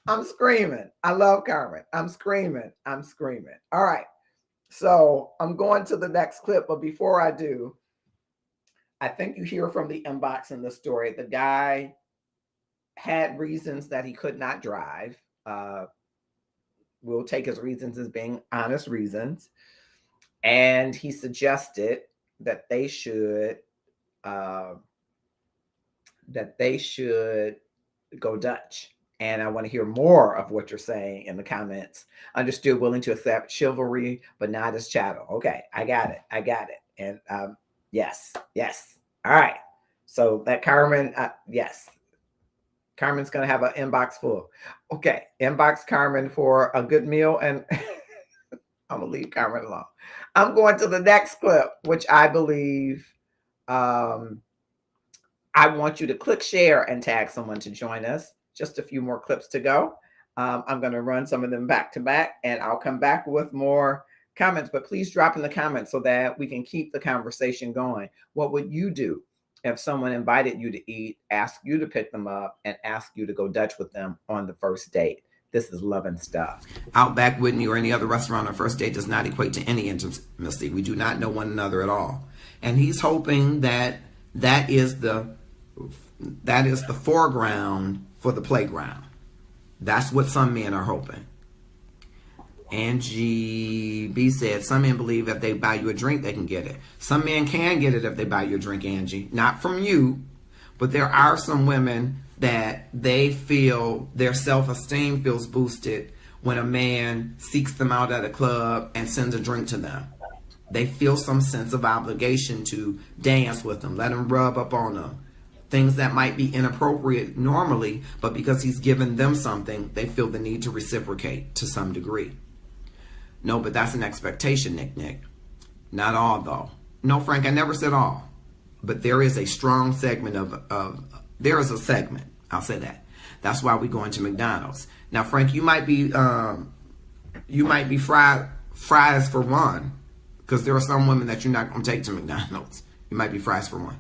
I'm screaming. I love Carmen. I'm screaming. All right. So I'm going to the next clip. But before I do, I think you hear from the inbox in the story. The guy had reasons that he could not drive. We'll take his reasons as being honest reasons. And he suggested that they should go Dutch. And I want to hear more of what you're saying in the comments. Understood, willing to accept chivalry, but not as chattel. Okay, I got it. And yes. All right. So that Carmen, yes. Carmen's going to have an inbox full. Okay, inbox Carmen for a good meal, and I'm going to leave Carmen alone. I'm going to the next clip, which I believe I want you to click share and tag someone to join us. Just a few more clips to go. I'm going to run some of them back to back, and I'll come back with more comments. But please drop in the comments so that we can keep the conversation going. What would you do if someone invited you to eat, asked you to pick them up, and asked you to go Dutch with them on the first date? This is loving stuff. Outback, Whitney, or any other restaurant on first date does not equate to any intimacy. We do not know one another at all. And he's hoping that is the foreground for the playground. That's what some men are hoping. Angie B said, some men believe if they buy you a drink, they can get it. Some men can get it if they buy you a drink, Angie. Not from you, but there are some women that they feel their self-esteem feels boosted when a man seeks them out at a club and sends a drink to them. They feel some sense of obligation to dance with them, let them rub up on them. Things that might be inappropriate normally, but because he's given them something, they feel the need to reciprocate to some degree. No, but that's an expectation, Nick. Not all, though. No, Frank, I never said all. But there is a strong segment there is a segment. I'll say that. That's why we go into McDonald's. Now, Frank, you might be fries for one, because there are some women that you're not going to take to McDonald's. You might be fries for one.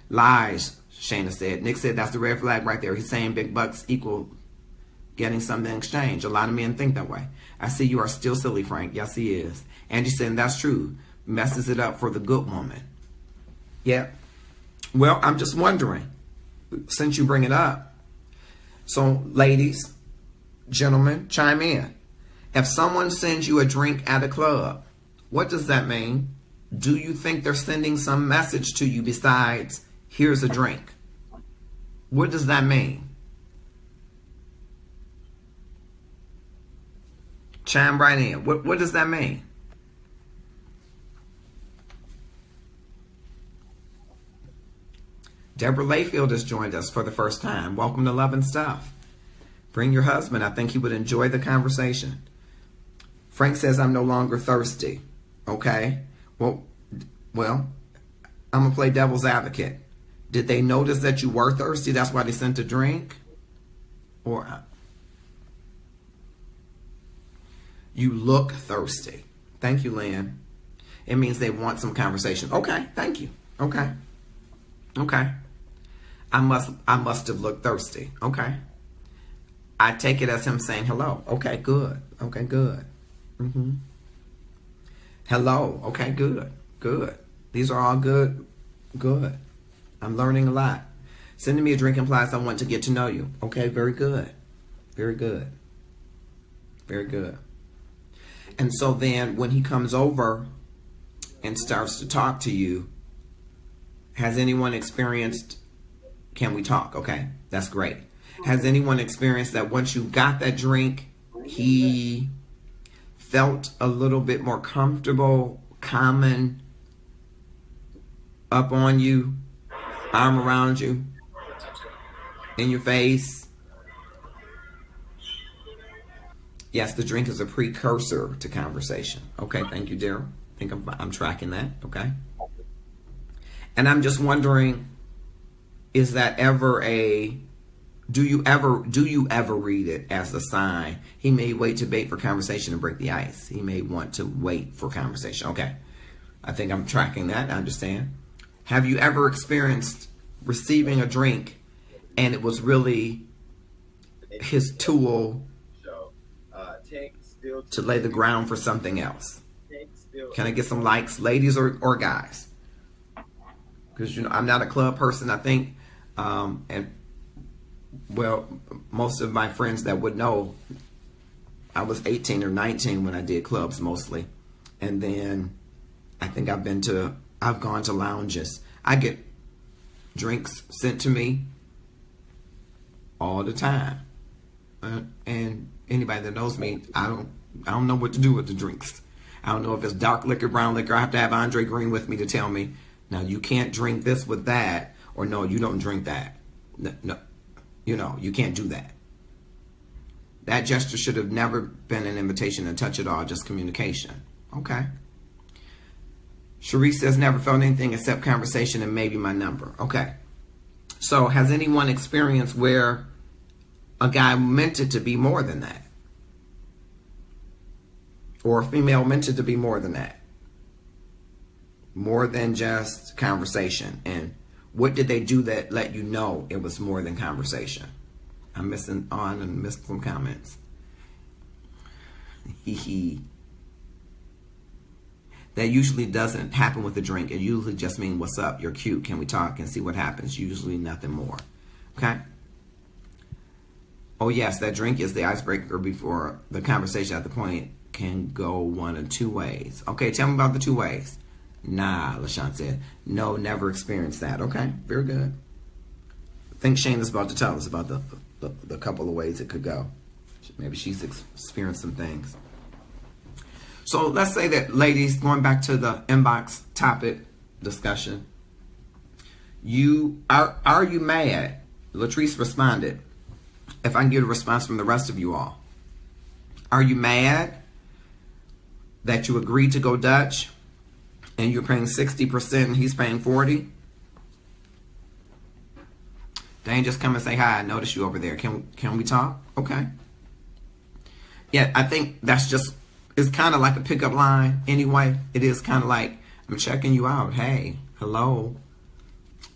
Lies, Shayna said. Nick said that's the red flag right there. He's saying big bucks equal getting something in exchange. A lot of men think that way. I see you are still silly, Frank. Yes, he is. Angie said that's true. Messes it up for the good woman. Yeah. Well, I'm just wondering, since you bring it up. So, ladies, gentlemen, chime in. If someone sends you a drink at a club, what does that mean? Do you think they're sending some message to you besides, here's a drink? What does that mean? Chime right in. What does that mean? Deborah Layfield has joined us for the first time. Welcome to Love and Stuff. Bring your husband. I think he would enjoy the conversation. Frank says, I'm no longer thirsty. Okay. Well, I'm going to play devil's advocate. Did they notice that you were thirsty? That's why they sent a drink? Or you look thirsty. Thank you, Lynn. It means they want some conversation. Okay, thank you. Okay. I must have looked thirsty. Okay. I take it as him saying hello. Okay, good. Hello. Okay, good. These are all good. I'm learning a lot. Sending me a drink implies I want to get to know you. Okay, very good. And so then when he comes over and starts to talk to you, has anyone experienced, can we talk? Okay, that's great. Has anyone experienced that once you got that drink, he felt a little bit more comfortable, calming up on you, arm around you, in your face? Yes, the drink is a precursor to conversation. Okay, thank you, Daryl. I think I'm tracking that. Okay. And I'm just wondering, is that ever do you ever read it as a sign? He may wait to bait for conversation and break the ice. He may want to wait for conversation. Okay. I think I'm tracking that. I understand. Have you ever experienced receiving a drink and it was really his tool to lay the ground for something else? Can I get some likes, ladies or guys? Because, I'm not a club person, I think. And, well, most of my friends that would know, I was 18 or 19 when I did clubs mostly. And then I think I've gone to lounges. I get drinks sent to me all the time. And anybody that knows me, I don't know what to do with the drinks. I don't know if it's dark liquor, brown liquor. I have to have Andre Green with me to tell me, now you can't drink this with that, or no, you don't drink that. No, you can't do that. That gesture should have never been an invitation to touch it all, just communication. Okay. Sharice says, never felt anything except conversation and maybe my number. Okay. So has anyone experienced where a guy meant it to be more than that? Or a female meant it to be more than that? More than just conversation. And what did they do that let you know it was more than conversation? I'm missing on and missed some comments. That usually doesn't happen with a drink. It usually just means, what's up? You're cute. Can we talk and see what happens? Usually nothing more. Okay? Oh, yes, that drink is the icebreaker before the conversation at the point can go one of two ways. Okay, tell me about the two ways. Nah, LaShawn said. No, never experienced that. Okay, very good. I think Shane is about to tell us about the couple of ways it could go. Maybe she's experienced some things. So let's say that, ladies, going back to the inbox topic discussion, are you mad? Latrice responded. If I can get a response from the rest of you all. Are you mad that you agreed to go Dutch and you're paying 60% and he's paying 40%? Dane, just come and say hi. I noticed you over there. Can we talk? Okay. Yeah, I think that's just, it's kind of like a pickup line anyway. It is kind of like, I'm checking you out. Hey, hello.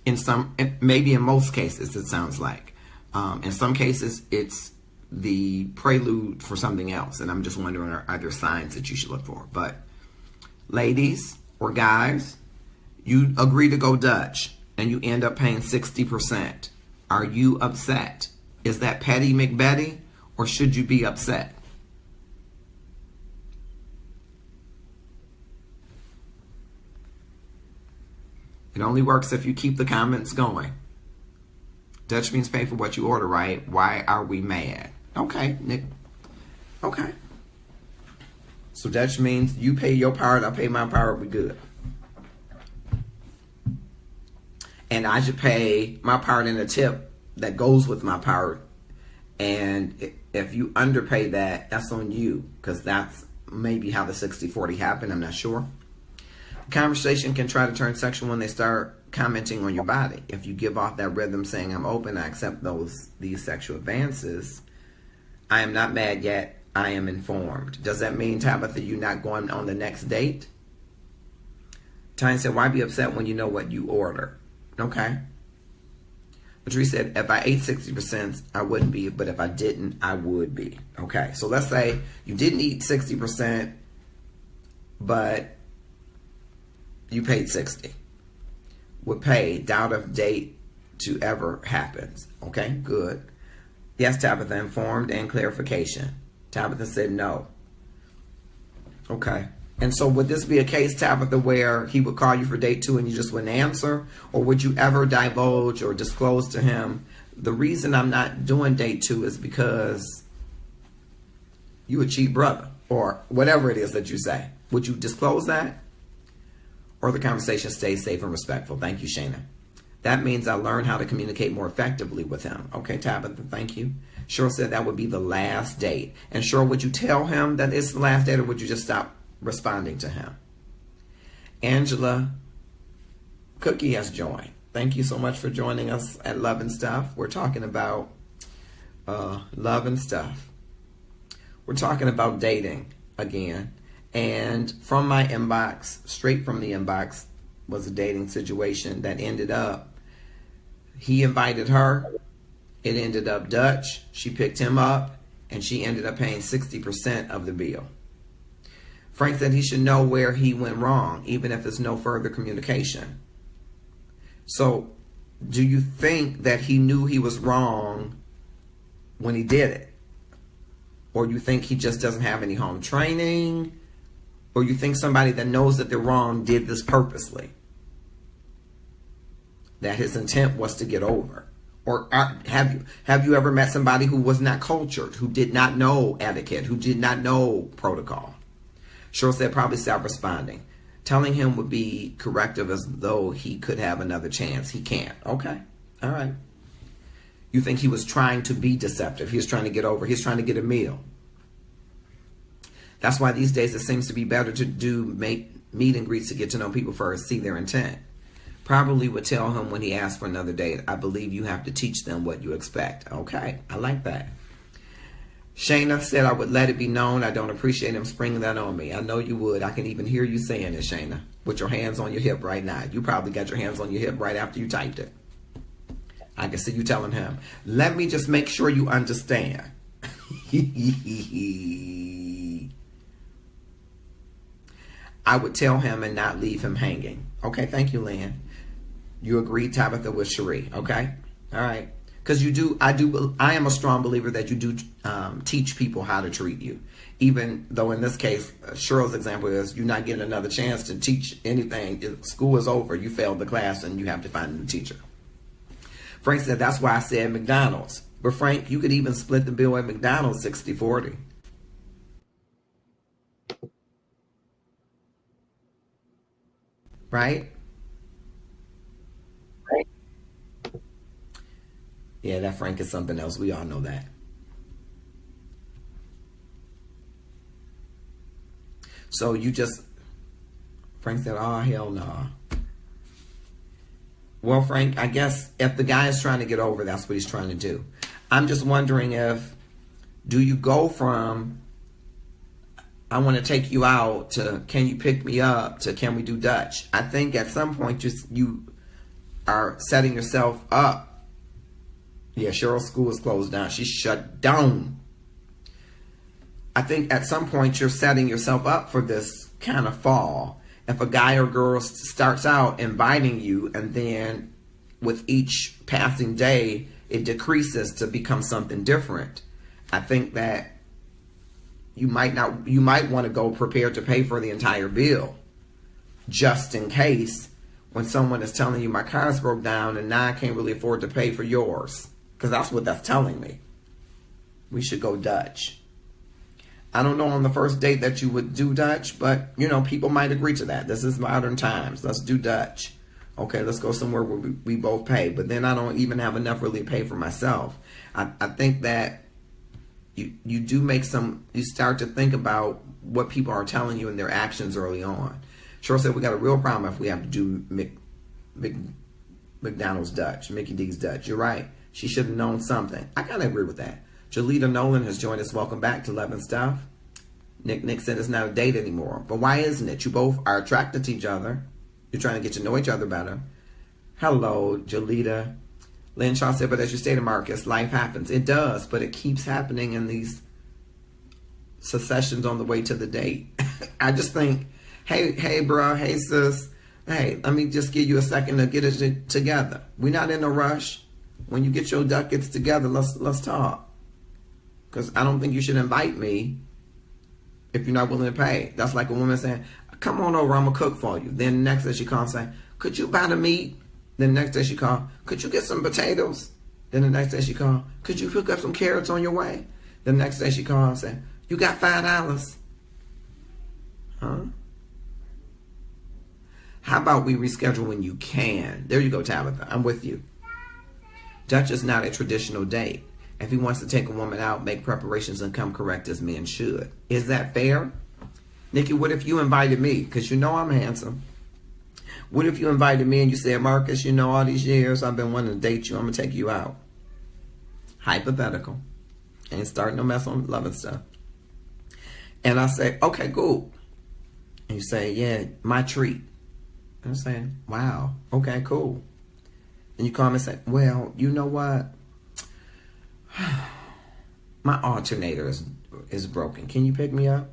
Maybe in most cases it sounds like. In some cases it's the prelude for something else. And I'm just wondering, are there signs that you should look for? But ladies or guys, you agree to go Dutch and you end up paying 60%. Are you upset? Is that petty McBetty, or should you be upset? It only works if you keep the comments going. Dutch means pay for what you order, right? Why are we mad? Okay, Nick. Okay. So Dutch means you pay your part, I pay my part, we good. and I should pay my part in a tip that goes with my part. And if you underpay that, that's on you, because that's maybe how the 60-40 happened. I'm not sure. Conversation can try to turn sexual when they start commenting on your body. If you give off that rhythm saying, I'm open, I accept these sexual advances, I am not mad yet, I am informed. Does that mean, Tabitha, you're not going on the next date? Tanya said, why be upset when you know what you order? Okay. Patrice said, if I ate 60%, I wouldn't be, but if I didn't, I would be. Okay, so let's say you didn't eat 60%, but you paid 60. Would pay, doubt if date to ever happens. Okay, good. Yes, Tabitha, informed and clarification. Tabitha said no. Okay. And so would this be a case, Tabitha, where he would call you for date 2 and you just wouldn't answer? Or would you ever divulge or disclose to him, the reason I'm not doing date 2 is because you a cheap brother, or whatever it is that you say? Would you disclose that? Or the conversation stays safe and respectful? Thank you, Shayna. That means I learned how to communicate more effectively with him. Okay, Tabitha, thank you. Cheryl said that would be the last date. And Cheryl, would you tell him that it's the last date, or would you just stop responding to him? Angela Cookie has joined. Thank you so much for joining us at Love and Stuff. We're talking about love and stuff. We're talking about dating again. And from my inbox, straight from the inbox, was a dating situation that ended up, he invited her. It ended up Dutch. She picked him up, and she ended up paying 60% of the bill. Frank said he should know where he went wrong, even if there's no further communication. So, do you think that he knew he was wrong when he did it? Or you think he just doesn't have any home training? Or you think somebody that knows that they're wrong did this purposely? That his intent was to get over? Or have you ever met somebody who was not cultured, who did not know etiquette, who did not know protocol? Cheryl said probably stop responding. Telling him would be corrective as though he could have another chance. He can't. Okay. All right. You think he was trying to be deceptive. He was trying to get over. He's trying to get a meal. That's why these days it seems to be better to make meet and greets to get to know people first, see their intent. Probably would tell him when he asked for another date, I believe you have to teach them what you expect. Okay. I like that. Shayna said I would let it be known I don't appreciate him springing that on me. I know you would. I can even hear you saying it, Shayna, with your hands on your hip right now. You probably got your hands on your hip right after you typed it. I can see you telling him, let me just make sure you understand. I would tell him and not leave him hanging. Okay, thank you, Lynn. You agree, Tabitha, with Cherie. Okay, all right. Because I am a strong believer that you do teach people how to treat you. Even though in this case, Cheryl's example is you're not getting another chance to teach anything. School is over. You failed the class and you have to find a new teacher. Frank said, that's why I said McDonald's. But Frank, you could even split the bill at McDonald's 60-40. Right? Yeah, that Frank is something else. We all know that. So you just, Frank said, oh, hell no. Well, Frank, I guess if the guy is trying to get over, that's what he's trying to do. I'm just wondering do you go from, I want to take you out, to can you pick me up, to can we do Dutch? I think at some point you are setting yourself up. Yeah, Cheryl's school is closed down. She's shut down. I think at some point you're setting yourself up for this kind of fall. If a guy or girl starts out inviting you and then with each passing day it decreases to become something different, I think that you might want to go prepared to pay for the entire bill just in case when someone is telling you my car's broke down and now I can't really afford to pay for yours. Because that's what that's telling me. We should go Dutch. I don't know on the first date that you would do Dutch, but, people might agree to that. This is modern times. Let's do Dutch. Okay, let's go somewhere where we both pay. But then I don't even have enough really to pay for myself. I think that you do make you start to think about what people are telling you and their actions early on. Cheryl said we got a real problem if we have to do McDonald's Dutch, Mickey D's Dutch. You're right. She should have known something. I kind of agree with that. Jolita Nolan has joined us. Welcome back to Love and Stuff. Nick said it's not a date anymore. But why isn't it? You both are attracted to each other. You're trying to get to know each other better. Hello, Jolita. Lynn Shaw said, but as you stated, Marcus, life happens. It does, but it keeps happening in these successions on the way to the date. I just think, hey, bro, hey, sis, hey, let me just give you a second to get it together. We're not in a rush. When you get your ducats together, let's talk. Because I don't think you should invite me if you're not willing to pay. That's like a woman saying, come on over, I'm going to cook for you. Then the next day she calls saying, could you buy the meat? Then the next day she called, could you get some potatoes? Then the next day she called, could you pick up some carrots on your way? The next day she called and said, you got $5? Huh? How about we reschedule when you can? There you go, Tabitha. I'm with you. Dutch is not a traditional date. If he wants to take a woman out, make preparations and come correct as men should. Is that fair? Nikki, what if you invited me? Because you know I'm handsome. What if you invited me and you said, Marcus, you know all these years I've been wanting to date you. I'm going to take you out. Hypothetical. Ain't starting no mess on Love and Stuff. And I say, okay, cool. And you say, yeah, my treat. And I'm saying, wow, okay, cool. And you call me and say, well, you know what? My alternator is broken. Can you pick me up?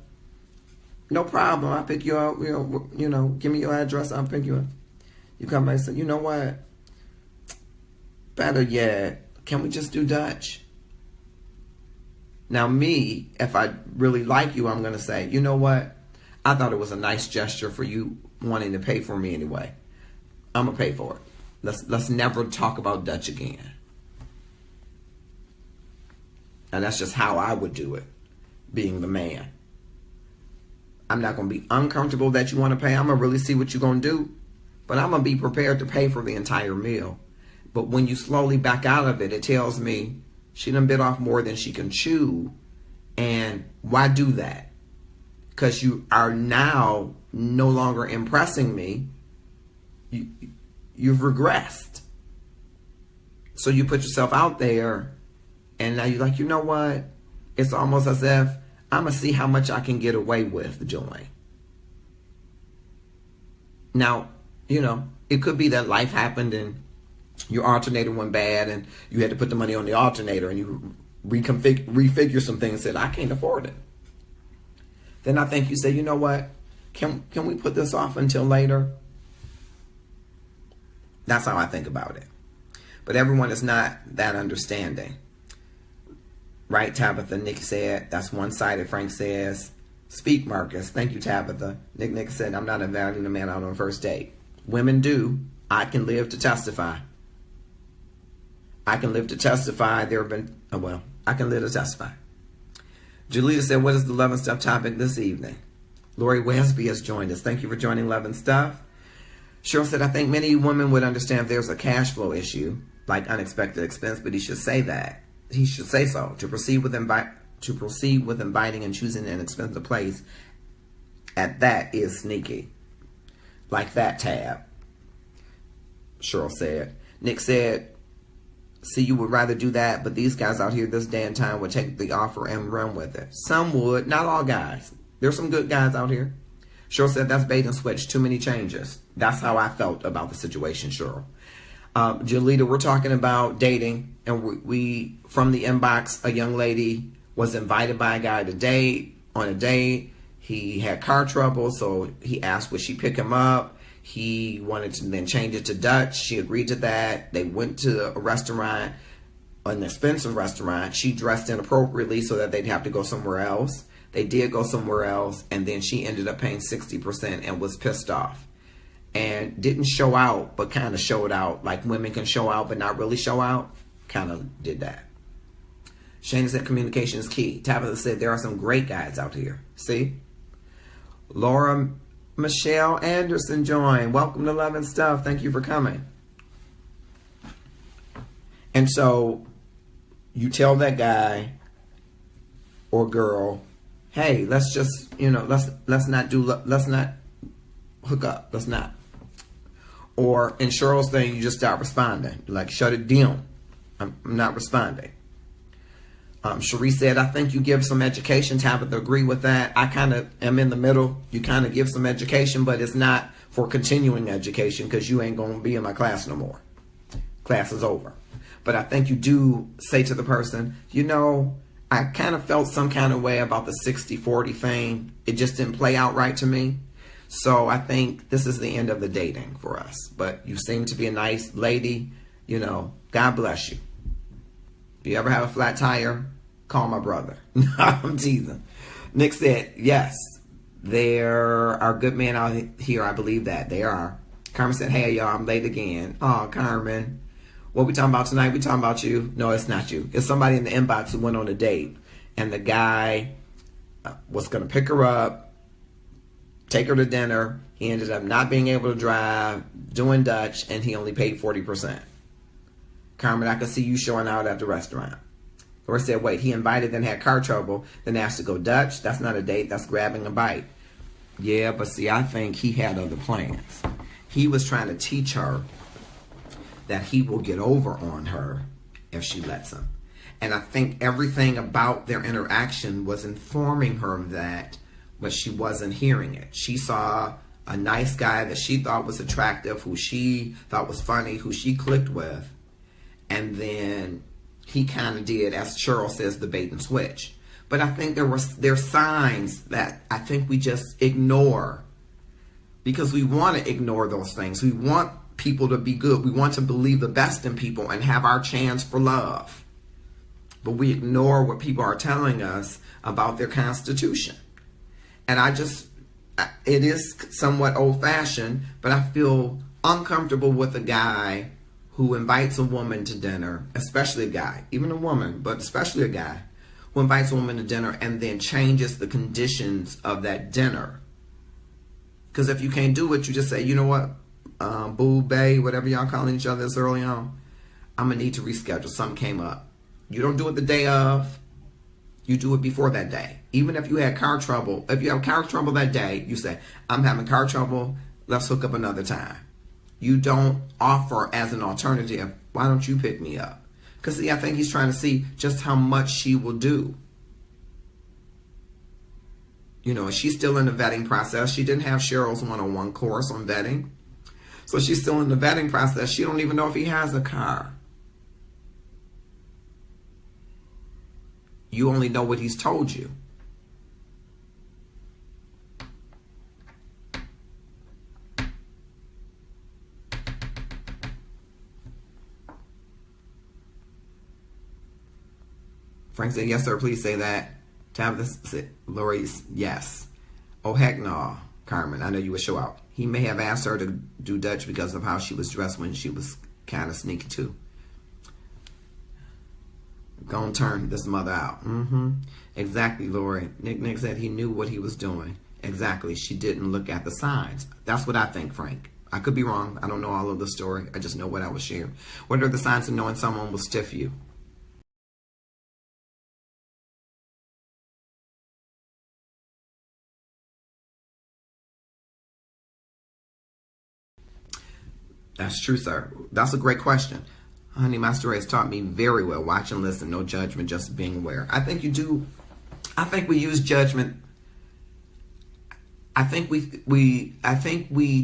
No problem. I'll pick you up. You know, give me your address. I'll pick you up. You come back and say, you know what? Better yet, can we just do Dutch? Now me, if I really like you, I'm going to say, you know what? I thought it was a nice gesture for you wanting to pay for me anyway. I'm going to pay for it. Let's never talk about Dutch again. And that's just how I would do it, being the man. I'm not going to be uncomfortable that you want to pay. I'm going to really see what you're going to do. But I'm going to be prepared to pay for the entire meal. But when you slowly back out of it, it tells me she done bit off more than she can chew. And why do that? Because you are now no longer impressing me. You've regressed. So you put yourself out there. And now you're like, you know what? It's almost as if I'm going to see how much I can get away with doing. Now, you know, it could be that life happened and your alternator went bad and you had to put the money on the alternator and you refigure some things and said, I can't afford it. Then I think you say, you know what? Can we put this off until later? That's how I think about it. But everyone is not that understanding. Right, Tabitha? Nick said, that's one-sided. Frank says, speak, Marcus. Thank you, Tabitha. Nick said, I'm not inviting a man out on a first date. Women do. I can live to testify. I can live to testify. There have been, I can live to testify. Julita said, what is the Love and Stuff topic this evening? Lori Wesby has joined us. Thank you for joining Love and Stuff. Cheryl said, I think many women would understand if there's a cash flow issue, like unexpected expense, but he should say that. He should say so. To proceed with inviting and choosing an expensive place at that is sneaky. Like that, Tab. Cheryl said. Nick said, see, you would rather do that, but these guys out here this day and time would take the offer and run with it. Some would, not all guys. There's some good guys out here. Cheryl said, that's bait and switch, too many changes. That's how I felt about the situation, Cheryl. Jolita, we're talking about dating, and we from the inbox, a young lady was invited by a guy to date. On a date, he had car trouble, so he asked would she pick him up. He wanted to then change it to Dutch. She agreed to that. They went to a restaurant, an expensive restaurant. She dressed inappropriately so that they'd have to go somewhere else. They did go somewhere else, and then she ended up paying 60% and was pissed off. And didn't show out, but kind of showed out. Like women can show out, but not really show out. Kind of did that. Shana said communication is key. Tabitha said there are some great guys out here. See? Laura Michelle Anderson joined. Welcome to Love and Stuff. Thank you for coming. And so you tell that guy or girl, hey, let's just, let's not hook up. Let's not. Or in Cheryl's thing, you just start responding. Like, shut it down. I'm not responding. Cherie said, I think you give some education. Tabitha agree with that. I kind of am in the middle. You kind of give some education, but it's not for continuing education because you ain't going to be in my class no more. Class is over. But I think you do say to the person, I kind of felt some kind of way about the 60-40 thing. It just didn't play out right to me. So I think this is the end of the dating for us. But you seem to be a nice lady. God bless you. If you ever have a flat tire, call my brother. No, I'm teasing. Nick said, yes, there are good men out here. I believe that. They are. Carmen said, hey, y'all, I'm late again. Oh, Carmen. What we talking about tonight? We talking about you? No, it's not you. It's somebody in the inbox who went on a date. And the guy was going to pick her up, take her to dinner. He ended up not being able to drive, doing Dutch, and he only paid 40%. Carmen, I can see you showing out at the restaurant. Laura said, wait, he invited, then had car trouble, then asked to go Dutch. That's not a date. That's grabbing a bite. Yeah, but see, I think he had other plans. He was trying to teach her that he will get over on her if she lets him. And I think everything about their interaction was informing her of that, but she wasn't hearing it. She saw a nice guy that she thought was attractive, who she thought was funny, who she clicked with. And then he kind of did, as Cheryl says, the bait and switch. But I think there's signs that I think we just ignore because we want to ignore those things. We want people to be good. We want to believe the best in people and have our chance for love. But we ignore what people are telling us about their constitution. And it is somewhat old-fashioned, but I feel uncomfortable with a guy who invites a woman to dinner, especially a guy, even a woman, but especially a guy, who invites a woman to dinner and then changes the conditions of that dinner. Because if you can't do it, you just say, you know what, boo, bae, whatever y'all calling each other this early on, I'm going to need to reschedule. Something came up. You don't do it the day of. You do it before that day. Even if you had car trouble, if you have car trouble that day, you say, I'm having car trouble, let's hook up another time. You don't offer as an alternative, why don't you pick me up? Because see, I think he's trying to see just how much she will do. She's still in the vetting process. She didn't have Cheryl's 101 course on vetting. So she's still in the vetting process. She don't even know if he has a car. You only know what he's told you. Frank said, yes, sir, please say that. Tabitha said, Lori, yes. Oh, heck no, Carmen, I know you would show out. He may have asked her to do Dutch because of how she was dressed when she was kind of sneaky, too. Gonna turn this mother out. Exactly, Lori. Nick said he knew what he was doing. Exactly. She didn't look at the signs. That's what I think, Frank. I could be wrong. I don't know all of the story. I just know what I was sharing. What are the signs of knowing someone will stiff you? That's true, sir. That's a great question. Honey, my story has taught me very well. Watch and listen, no judgment, just being aware. I think you do. I think we use judgment. I think we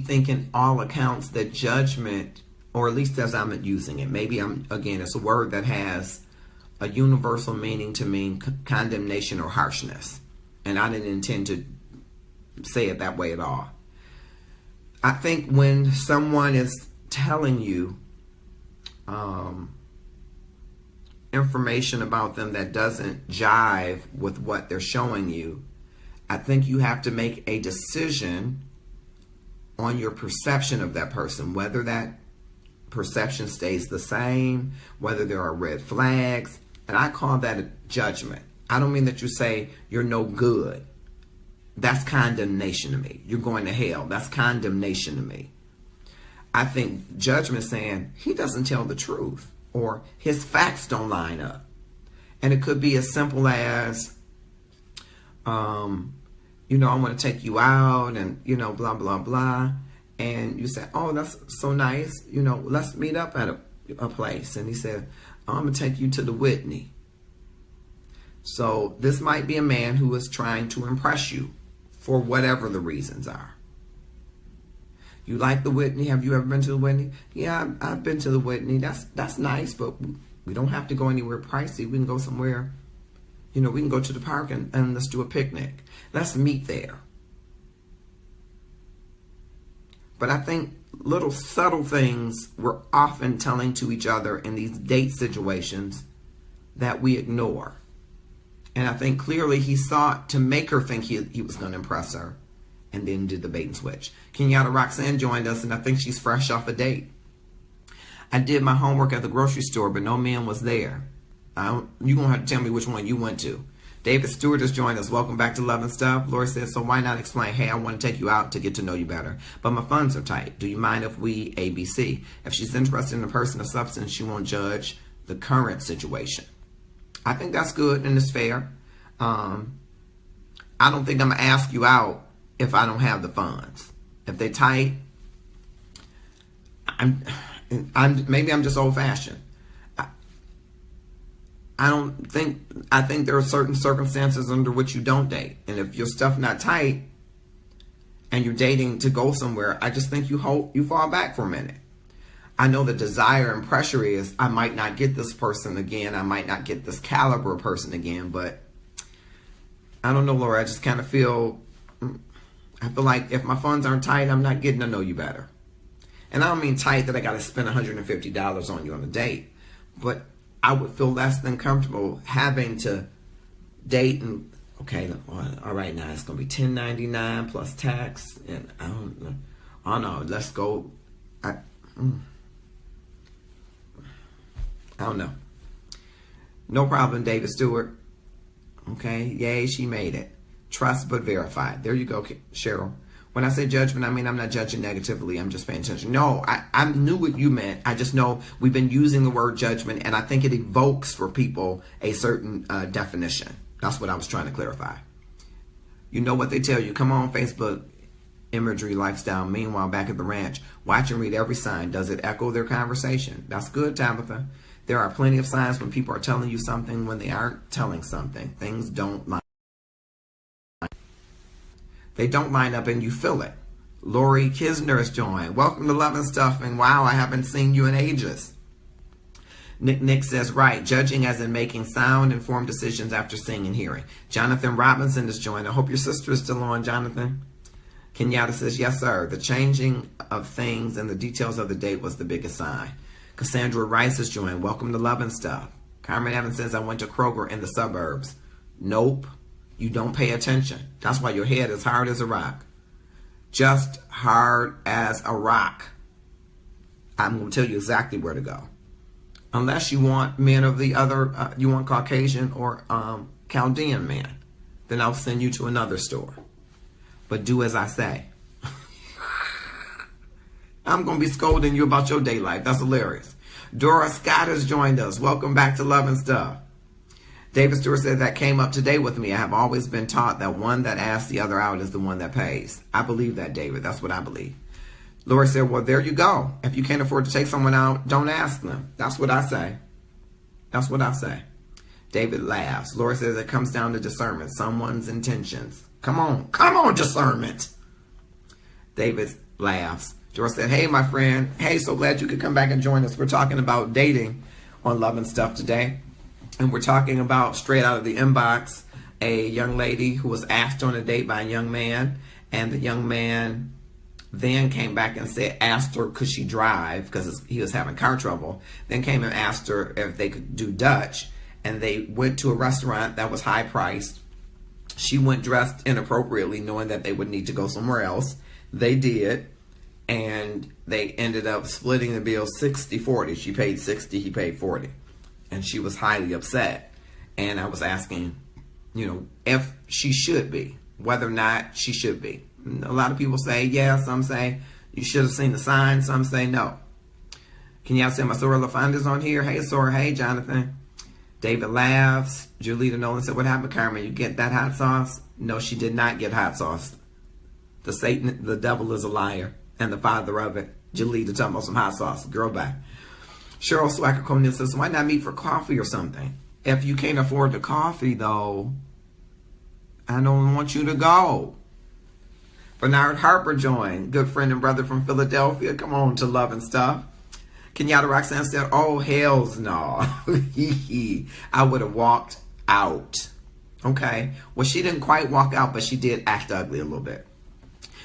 think in all accounts that judgment, or at least as I'm using it, maybe it's a word that has a universal meaning to mean condemnation or harshness. And I didn't intend to say it that way at all. I think when someone is telling you information about them that doesn't jive with what they're showing you, I think you have to make a decision on your perception of that person, whether that perception stays the same, whether there are red flags, and I call that a judgment. I don't mean that you say you're no good. that's condemnation to me. You're going to hell. That's condemnation to me. I think judgment saying he doesn't tell the truth or his facts don't line up. And it could be as simple as, you know, I want to take you out and, you know, blah, blah, blah. And you say, oh, that's so nice. You know, let's meet up at a place. And he said, I'm going to take you to the Whitney. So this might be a man who is trying to impress you for whatever the reasons are. You like the Whitney? Have you ever been to the Whitney? Yeah, I've been to the Whitney. That's nice, but we don't have to go anywhere pricey. We can go somewhere, you know, we can go to the park and let's do a picnic. Let's meet there. But I think little subtle things we're often telling to each other in these date situations that we ignore. And I think clearly he sought to make her think he was going to impress her, and then did the bait and switch. Kenyatta Roxanne joined us, and I think she's fresh off a date. I did my homework at the grocery store, but no man was there. You're going to have to tell me which one you went to. David Stewart has joined us. Welcome back to Love and Stuff. Lori says, so why not explain, hey, I want to take you out to get to know you better, but my funds are tight. Do you mind if we ABC? If she's interested in a person of substance, she won't judge the current situation. I think that's good and it's fair. I don't think I'm going to ask you out if I don't have the funds. If they're tight, maybe I'm just old-fashioned. I think there are certain circumstances under which you don't date. And if your stuff not tight and you're dating to go somewhere, I just think you fall back for a minute. I know the desire and pressure is I might not get this person again. I might not get this caliber of person again, but I don't know, Laura. I just kind of feel like if my funds aren't tight, I'm not getting to know you better. And I don't mean tight that I got to spend $150 on you on a date, but I would feel less than comfortable having to date and, okay, all right, now it's going to be $10.99 plus tax. And I don't know, let's go. I don't know. No problem, David Stewart. Okay, yay, she made it. Trust but verify. There you go, Cheryl. When I say judgment, I mean I'm not judging negatively. I'm just paying attention. No, I knew what you meant. I just know we've been using the word judgment, and I think it evokes for people a certain definition. That's what I was trying to clarify. You know what they tell you. Come on, Facebook, imagery, lifestyle. Meanwhile, back at the ranch, watch and read every sign. Does it echo their conversation? That's good, Tabitha. There are plenty of signs when people are telling you something when they aren't telling something. Things don't line. They don't line up and you feel it. Lori Kisner has joined. Welcome to Love and Stuff. And wow, I haven't seen you in ages. Nick says, right. Judging as in making sound, informed decisions after seeing and hearing. Jonathan Robinson has joined. I hope your sister is still on, Jonathan. Kenyatta says, yes, sir. The changing of things and the details of the date was the biggest sign. Cassandra Rice has joined. Welcome to Love and Stuff. Carmen Evans says, I went to Kroger in the suburbs. Nope. You don't pay attention. That's why your head is hard as a rock. Just hard as a rock. I'm going to tell you exactly where to go. Unless you want men of the other, you want Caucasian or Chaldean men, then I'll send you to another store. But do as I say. I'm going to be scolding you about your day life. That's hilarious. Dora Scott has joined us. Welcome back to Love and Stuff. David Stewart said that came up today with me. I have always been taught that one that asks the other out is the one that pays. I believe that, David. That's what I believe. Lori said, well, there you go. If you can't afford to take someone out, don't ask them. That's what I say. That's what I say. David laughs. Lori says it comes down to discernment, someone's intentions. Come on, discernment. David laughs. Dora said, hey, my friend. Hey, so glad you could come back and join us. We're talking about dating on Love and Stuff today. And we're talking about straight out of the inbox, a young lady who was asked on a date by a young man. And the young man then came back and asked her, could she drive? Because he was having car trouble. Then came and asked her if they could do Dutch. And they went to a restaurant that was high priced. She went dressed inappropriately, knowing that they would need to go somewhere else. They did. And they ended up splitting the bill 60-40. She paid 60, he paid 40. And she was highly upset. And I was asking, if she should be. whether or not she should be. A lot of people say yes, some say you should have seen the signs, some say no. Can y'all say my Sora LaFonda's on here? Hey, Sora. Hey, Jonathan. David laughs. Julita Nolan said, what happened, Carmen? You get that hot sauce? No, she did not get hot sauce. The devil is a liar and the father of it. Julita talking about some hot sauce. Girl, bye. Cheryl Swacker Conan says, why not meet for coffee or something? If you can't afford the coffee, though, I don't want you to go. Bernard Harper joined. Good friend and brother from Philadelphia. Come on to Love and Stuff. Kenyatta Roxanne said, oh, hells no. I would have walked out. Okay. Well, she didn't quite walk out, but she did act ugly a little bit.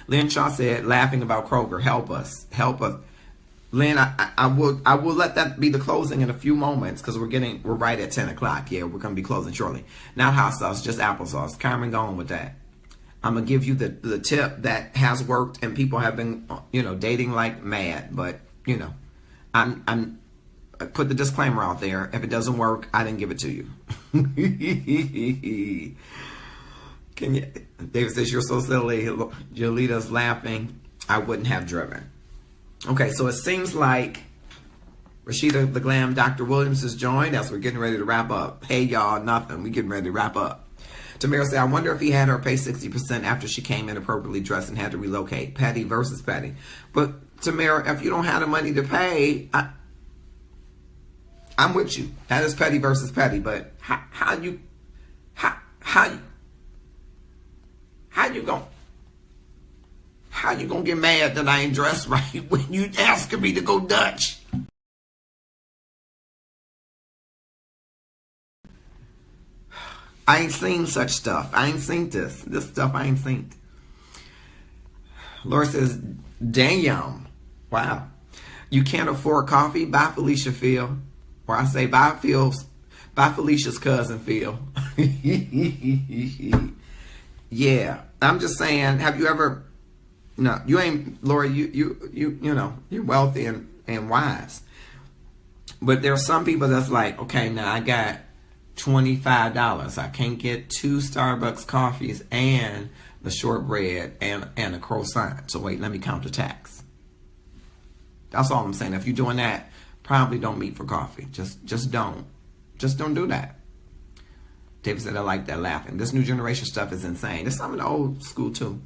Lynn Shaw said, laughing about Kroger, help us. Help us. Lynn, I will let that be the closing in a few moments because we're right at 10 o'clock. Yeah, we're going to be closing shortly. Not hot sauce, just applesauce. Carmen, go on with that. I'm going to give you the tip that has worked and people have been, dating like mad. But, I put the disclaimer out there. If it doesn't work, I didn't give it to you. David says, you're so silly. Jolita's laughing. I wouldn't have driven. Okay, so it seems like Rashida the Glam Dr. Williams has joined as we're getting ready to wrap up. Hey, y'all, nothing. We're getting ready to wrap up. Tamara said, I wonder if he had her pay 60% after she came in appropriately dressed and had to relocate. Patty versus Patty. But Tamara, if you don't have the money to pay, I'm with you. That is petty versus petty. But how you gonna get mad that I ain't dressed right when you asking me to go Dutch? I ain't seen such stuff. I ain't seen this. This stuff I ain't seen. Laura says, damn. Wow. You can't afford coffee? Bye, Felicia Phil. Or I say, bye, Felicia's cousin Phil. Yeah. I'm just saying, have you ever... No, you ain't... Laura, you're wealthy and wise. But there are some people that's like, okay, now I got $25. I can't get 2 Starbucks coffees and the shortbread and a croissant. So wait, let me count the tax. That's all I'm saying. If you're doing that, probably don't meet for coffee. Just don't. Just don't do that. David said, I like that laughing. This new generation stuff is insane. There's some in the old school too.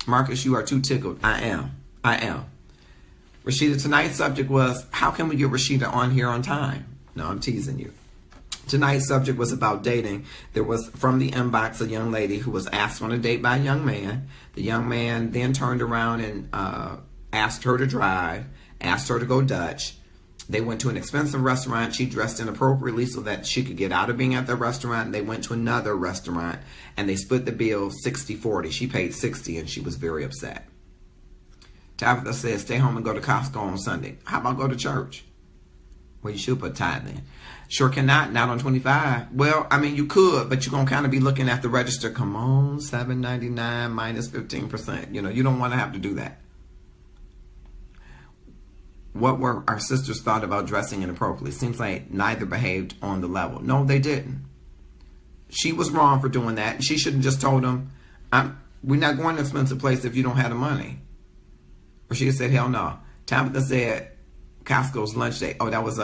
Marcus, you are too tickled. I am. Rashida, tonight's subject was, how can we get Rashida on here on time? No, I'm teasing you. Tonight's subject was about dating. There was, from the inbox, a young lady who was asked on a date by a young man. The young man then turned around and asked her to drive, asked her to go Dutch. They went to an expensive restaurant. She dressed inappropriately so that she could get out of being at the restaurant. They went to another restaurant and they split the bill 60-40. She paid 60 and she was very upset. Tabitha said, stay home and go to Costco on Sunday. How about go to church? Well, you should put tithe in. Sure cannot, not on 25. Well, I mean, you could, but you're going to kind of be looking at the register. Come on, $7.99 minus 15%. You don't want to have to do that. What were our sisters thought about dressing inappropriately? Seems like neither behaved on the level. No, they didn't. She was wrong for doing that. She shouldn't just told them, we're not going to an expensive place if you don't have the money. Or she said, hell no. Tabitha said, Costco's lunch day. Oh, that was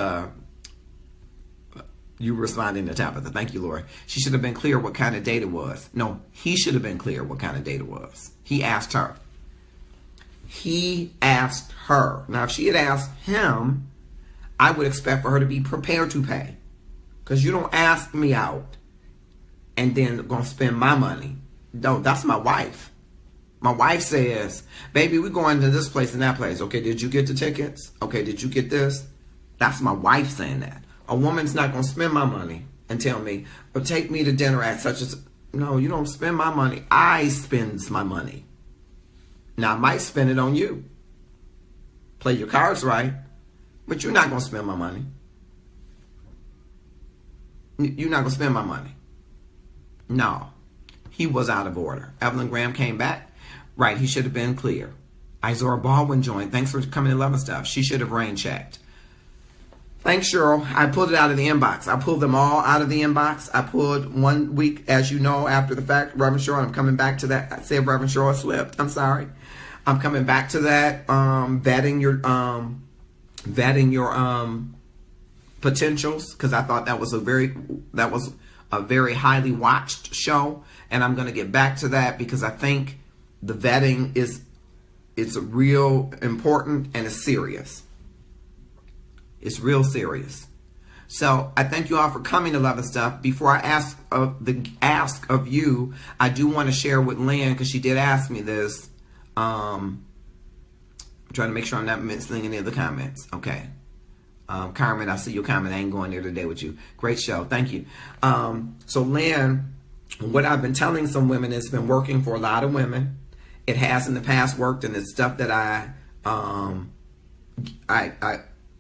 you responding to Tabitha. Thank you, Laura. She should have been clear what kind of date it was. No, he should have been clear what kind of date it was. He asked her. He asked her. Now, if she had asked him, I would expect for her to be prepared to pay. Because you don't ask me out and then going to spend my money. No, that's my wife. My wife says, baby, we're going to this place and that place. Okay, did you get the tickets? Okay, did you get this? That's my wife saying that. A woman's not going to spend my money and tell me, but take me to dinner at such as... No, you don't spend my money. I spends my money. Now, I might spend it on you. Play your cards right, but you're not going to spend my money. You're not going to spend my money. No. He was out of order. Evelyn Graham came back. Right, he should have been clear. Izora Baldwin joined. Thanks for coming to Love and Stuff. She should have rain checked. Thanks, Cheryl. I pulled it out of the inbox. I pulled them all out of the inbox. I pulled 1 week, as you know, after the fact, Reverend Cheryl. I'm coming back to that. I said Reverend Cheryl slipped. I'm sorry. I'm coming back to that. Vetting your potentials, because I thought that was a very highly watched show, and I'm going to get back to that because I think the vetting it's real important and it's serious. It's real serious. So I thank you all for coming to Love and Stuff. Before I ask of you, I do want to share with Lynn, because she did ask me this. I'm trying to make sure I'm not missing any of the comments. Okay. Carmen, I see your comment. I ain't going there today with you. Great show. Thank you. So Lynn, what I've been telling some women, it's been working for a lot of women. It has in the past worked, and it's stuff that I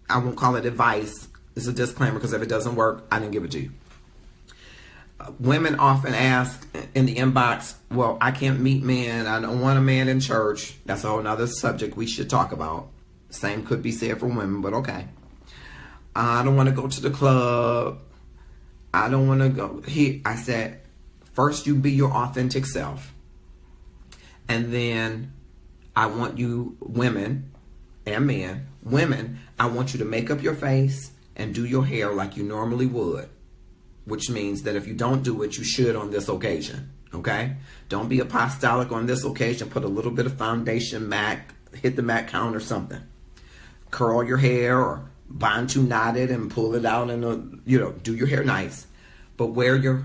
won't call it advice. It's a disclaimer, because if it doesn't work, I didn't give it to you. Women often ask in the inbox, well, I can't meet men. I don't want a man in church. That's a whole nother subject we should talk about. Same could be said for women, but okay. I don't want to go to the club. I don't want to go here. I said, first you be your authentic self. And then I want you, women and men, women, I want you to make up your face and do your hair like you normally would, which means that if you don't do it, you should on this occasion, okay? Don't be apostolic on this occasion. Put a little bit of foundation, MAC, hit the MAC count or something. Curl your hair or bantu knot it and pull it out and, do your hair nice. But wear your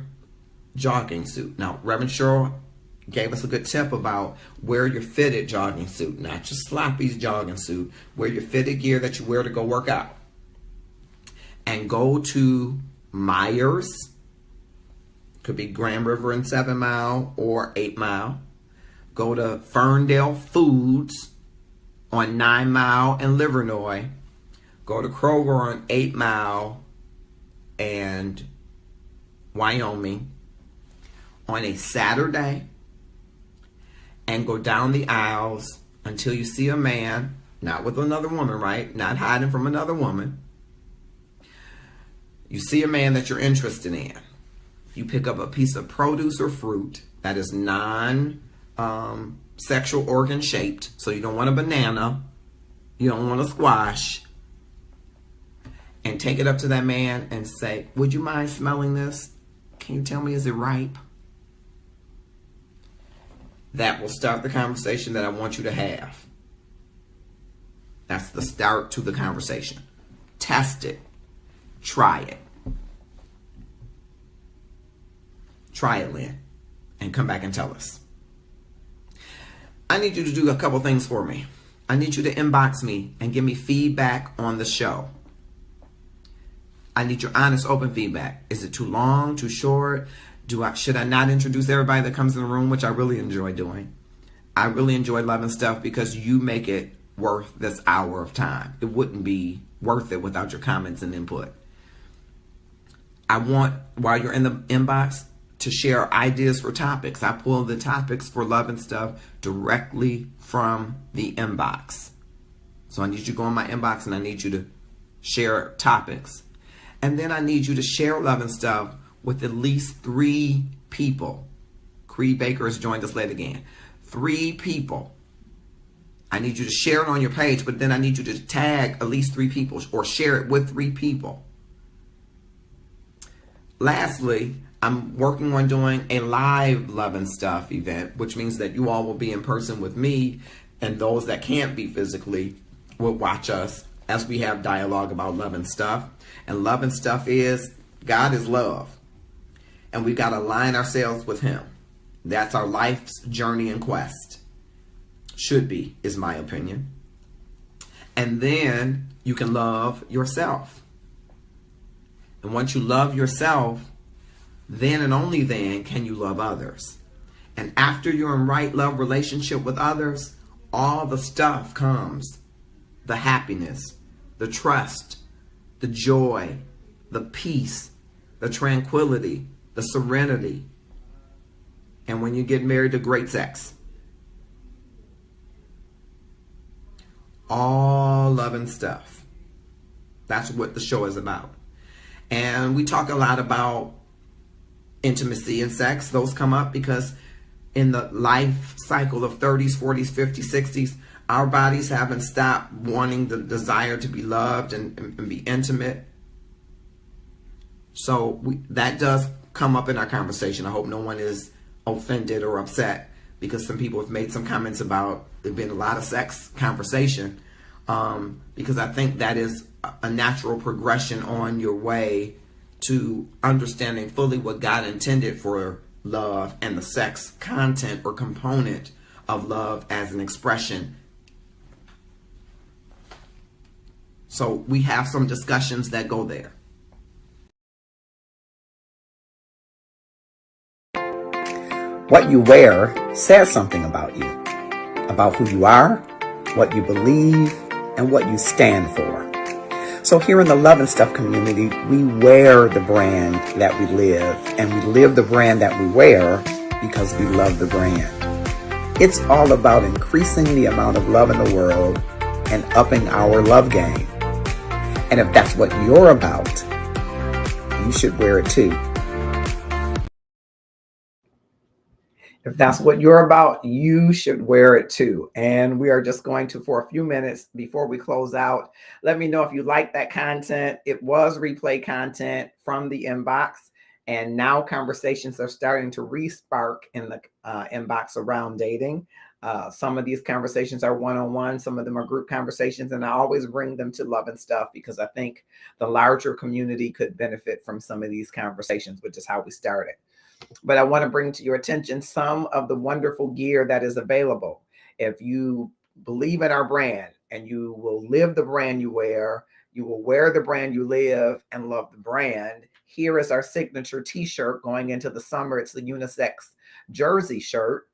jogging suit. Now, Reverend Cheryl gave us a good tip about wear your fitted jogging suit, not your sloppy jogging suit. Wear your fitted gear that you wear to go work out. And go to Myers, could be Grand River and 7 Mile or 8 Mile. Go to Ferndale Foods on 9 Mile and Livernois. Go to Kroger on 8 Mile and Wyoming on a Saturday, and go down the aisles until you see a man, not with another woman, right? Not hiding from another woman. You see a man that you're interested in. You pick up a piece of produce or fruit that is non-sexual organ shaped. So you don't want a banana. You don't want a squash. And take it up to that man and say, would you mind smelling this? Can you tell me, is it ripe? That will start the conversation that I want you to have. That's the start to the conversation. Test it. Try it. Try it, Lynn, and come back and tell us. I need you to do a couple things for me. I need you to inbox me and give me feedback on the show. I need your honest, open feedback. Is it too long, too short? Should I not introduce everybody that comes in the room, which I really enjoy doing? I really enjoy Love and Stuff because you make it worth this hour of time. It wouldn't be worth it without your comments and input. I want, while you're in the inbox, to share ideas for topics. I pull the topics for Love and Stuff directly from the inbox. So I need you to go in my inbox and I need you to share topics. And then I need you to share Love and Stuff with at least 3 people. Creed Baker has joined us late again. 3 people. I need you to share it on your page, but then I need you to tag at least 3 people or share it with 3 people. Lastly, I'm working on doing a live Love and Stuff event, which means that you all will be in person with me, and those that can't be physically will watch us as we have dialogue about Love and Stuff. And Love and Stuff is, God is love. And we got to align ourselves with Him. That's our life's journey and quest. Should be, is my opinion. And then you can love yourself. And once you love yourself, then and only then can you love others. And after you're in right love relationship with others, all the stuff comes. The happiness, the trust, the joy, the peace, the tranquility, the serenity. And when you get married, the great sex. All Love and Stuff. That's what the show is about. And we talk a lot about intimacy and sex. Those come up because in the life cycle of 30s, 40s, 50s, 60s, our bodies haven't stopped wanting the desire to be loved and be intimate. So that does come up in our conversation. I hope no one is offended or upset, because some people have made some comments about there being a lot of sex conversation, because I think that is a natural progression on your way to understanding fully what God intended for love and the sex content or component of love as an expression. So we have some discussions that go there. What you wear says something about you, about who you are, what you believe, and what you stand for. So here in the Love and Stuff community, we wear the brand that we live, and we live the brand that we wear because we love the brand. It's all about increasing the amount of love in the world and upping our love game. And if that's what you're about, you should wear it too. If that's what you're about, you should wear it too. And we are just going to, for a few minutes before we close out, let me know if you like that content. It was replay content from the inbox, and now conversations are starting to re-spark in the inbox around dating. Some of these conversations are one-on-one, some of them are group conversations, and I always bring them to Love and Stuff because I think the larger community could benefit from some of these conversations, which is how we started. But I want to bring to your attention some of the wonderful gear that is available. If you believe in our brand and you will live the brand you wear, you will wear the brand you live and love the brand. Here is our signature t-shirt going into the summer. It's the unisex jersey shirt,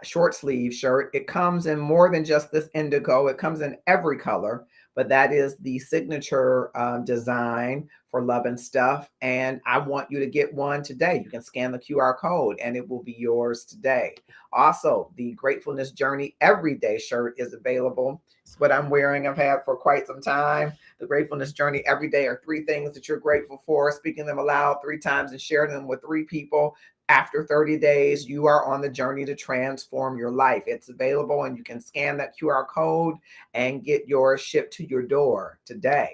short sleeve shirt. It comes in more than just this indigo. It comes in every color, but that is the signature design for Love and Stuff. And I want you to get one today. You can scan the QR code and it will be yours today. Also, the Gratefulness Journey Everyday shirt is available. It's what I'm wearing. I've had for quite some time. The Gratefulness Journey Everyday are 3 things that you're grateful for, speaking them aloud 3 times and sharing them with 3 people. After 30 days, you are on the journey to transform your life. It's available and you can scan that QR code and get yours shipped to your door today.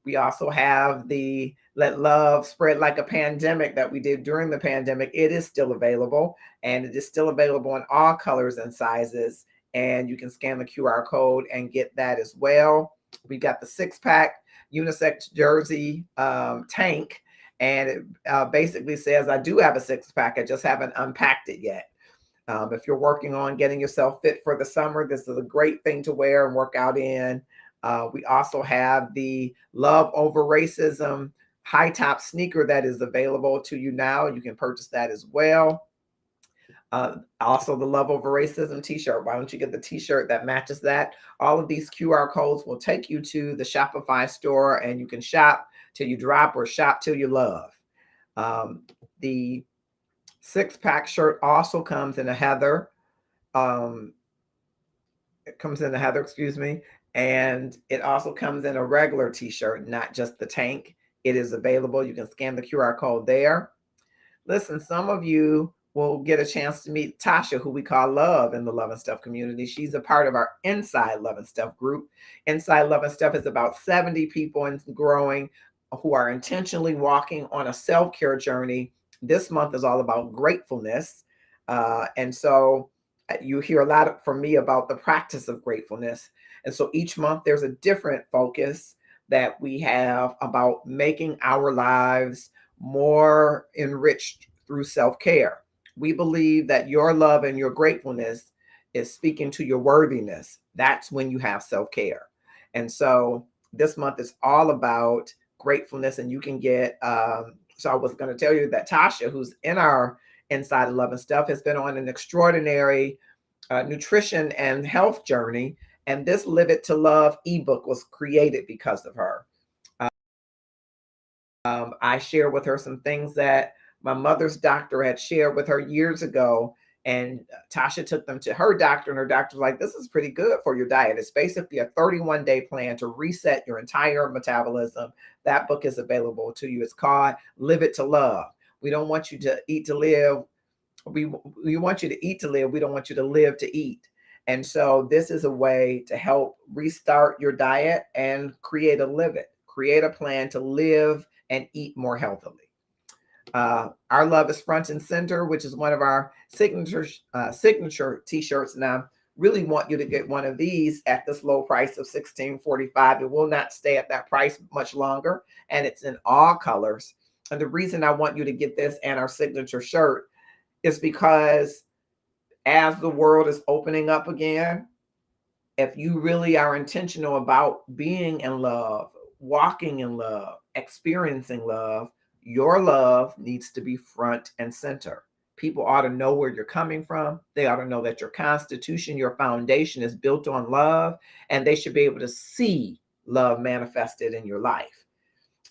We also have the Let Love Spread Like a Pandemic that we did during the pandemic. It is still available, and it is still available in all colors and sizes. And you can scan the QR code and get that as well. We got the 6-pack unisex jersey tank. And it basically says, I do have a 6-pack. I just haven't unpacked it yet. If you're working on getting yourself fit for the summer, this is a great thing to wear and work out in. We also have the Love Over Racism high top sneaker that is available to you now. You can purchase that as well. Also the Love Over Racism t-shirt. Why don't you get the t-shirt that matches that? All of these QR codes will take you to the Shopify store, and you can shop till you drop or shop till you love. The 6-pack shirt also comes in a heather. It comes in a heather, excuse me. And it also comes in a regular t-shirt, not just the tank. It is available. You can scan the QR code there. Listen, some of you will get a chance to meet Tasha, who we call Love in the Love and Stuff community. She's a part of our Inside Love and Stuff group. Inside Love and Stuff is about 70 people and growing who are intentionally walking on a self-care journey. This month is all about gratefulness. And so you hear a lot from me about the practice of gratefulness. And so each month there's a different focus that we have about making our lives more enriched through self-care. We believe that your love and your gratefulness is speaking to your worthiness. That's when you have self-care. And so this month is all about gratefulness, and you can get, so I was going to tell you that Tasha, who's in our Inside of Love and Stuff, has been on an extraordinary nutrition and health journey. And this Live It to Love ebook was created because of her. I share with her some things that my mother's doctor had shared with her years ago. And Tasha took them to her doctor, and her doctor was like, this is pretty good for your diet. It's basically a 31-day plan to reset your entire metabolism. That book is available to you. It's called Live It to Love. We don't want you to eat to live. We want you to eat to live. We don't want you to live to eat. And so this is a way to help restart your diet and create a plan to live and eat more healthily. Our love is front and center, which is one of our signature t-shirts. And I really want you to get one of these at this low price of $16.45. It will not stay at that price much longer, and it's in all colors. And the reason I want you to get this and our signature shirt is because as the world is opening up again, if you really are intentional about being in love, walking in love, experiencing love, your love needs to be front and center. People ought to know where you're coming from. They ought to know that your constitution, your foundation is built on love, and they should be able to see love manifested in your life.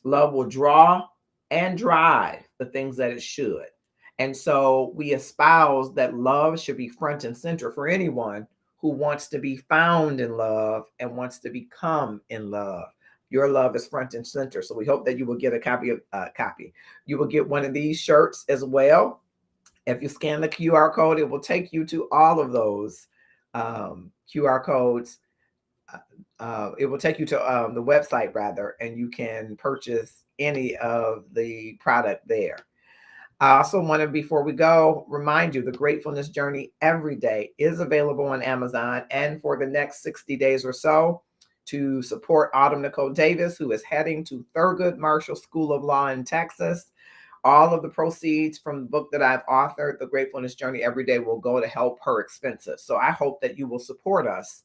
Love will draw and drive the things that it should. And so we espouse that love should be front and center for anyone who wants to be found in love and wants to become in love. Your love is front and center. So we hope that you will get a copy. You will get one of these shirts as well. If you scan the QR code, it will take you to all of those QR codes. It will take you to the website rather, and you can purchase any of the product there. I also want to, before we go, remind you the Gratefulness Journey every day is available on Amazon, and for the next 60 days or so, to support Autumn Nicole Davis, who is heading to Thurgood Marshall School of Law in Texas. All of the proceeds from the book that I've authored, The Gratefulness Journey Every Day, will go to help her expenses. So I hope that you will support us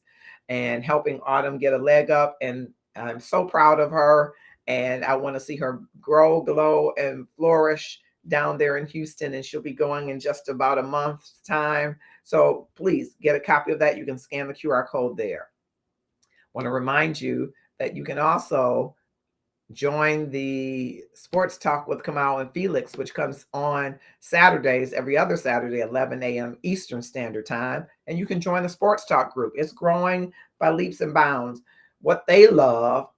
and helping Autumn get a leg up. And I'm so proud of her, and I want to see her grow, glow, and flourish down there in Houston, and she'll be going in just about a month's time. So please get a copy of that. You can scan the QR code there. I want to remind you that you can also join the Sports Talk with Kamal and Felix, which comes on Saturdays, every other Saturday, 11 a.m. Eastern Standard Time. And you can join the Sports Talk group. It's growing by leaps and bounds. What they love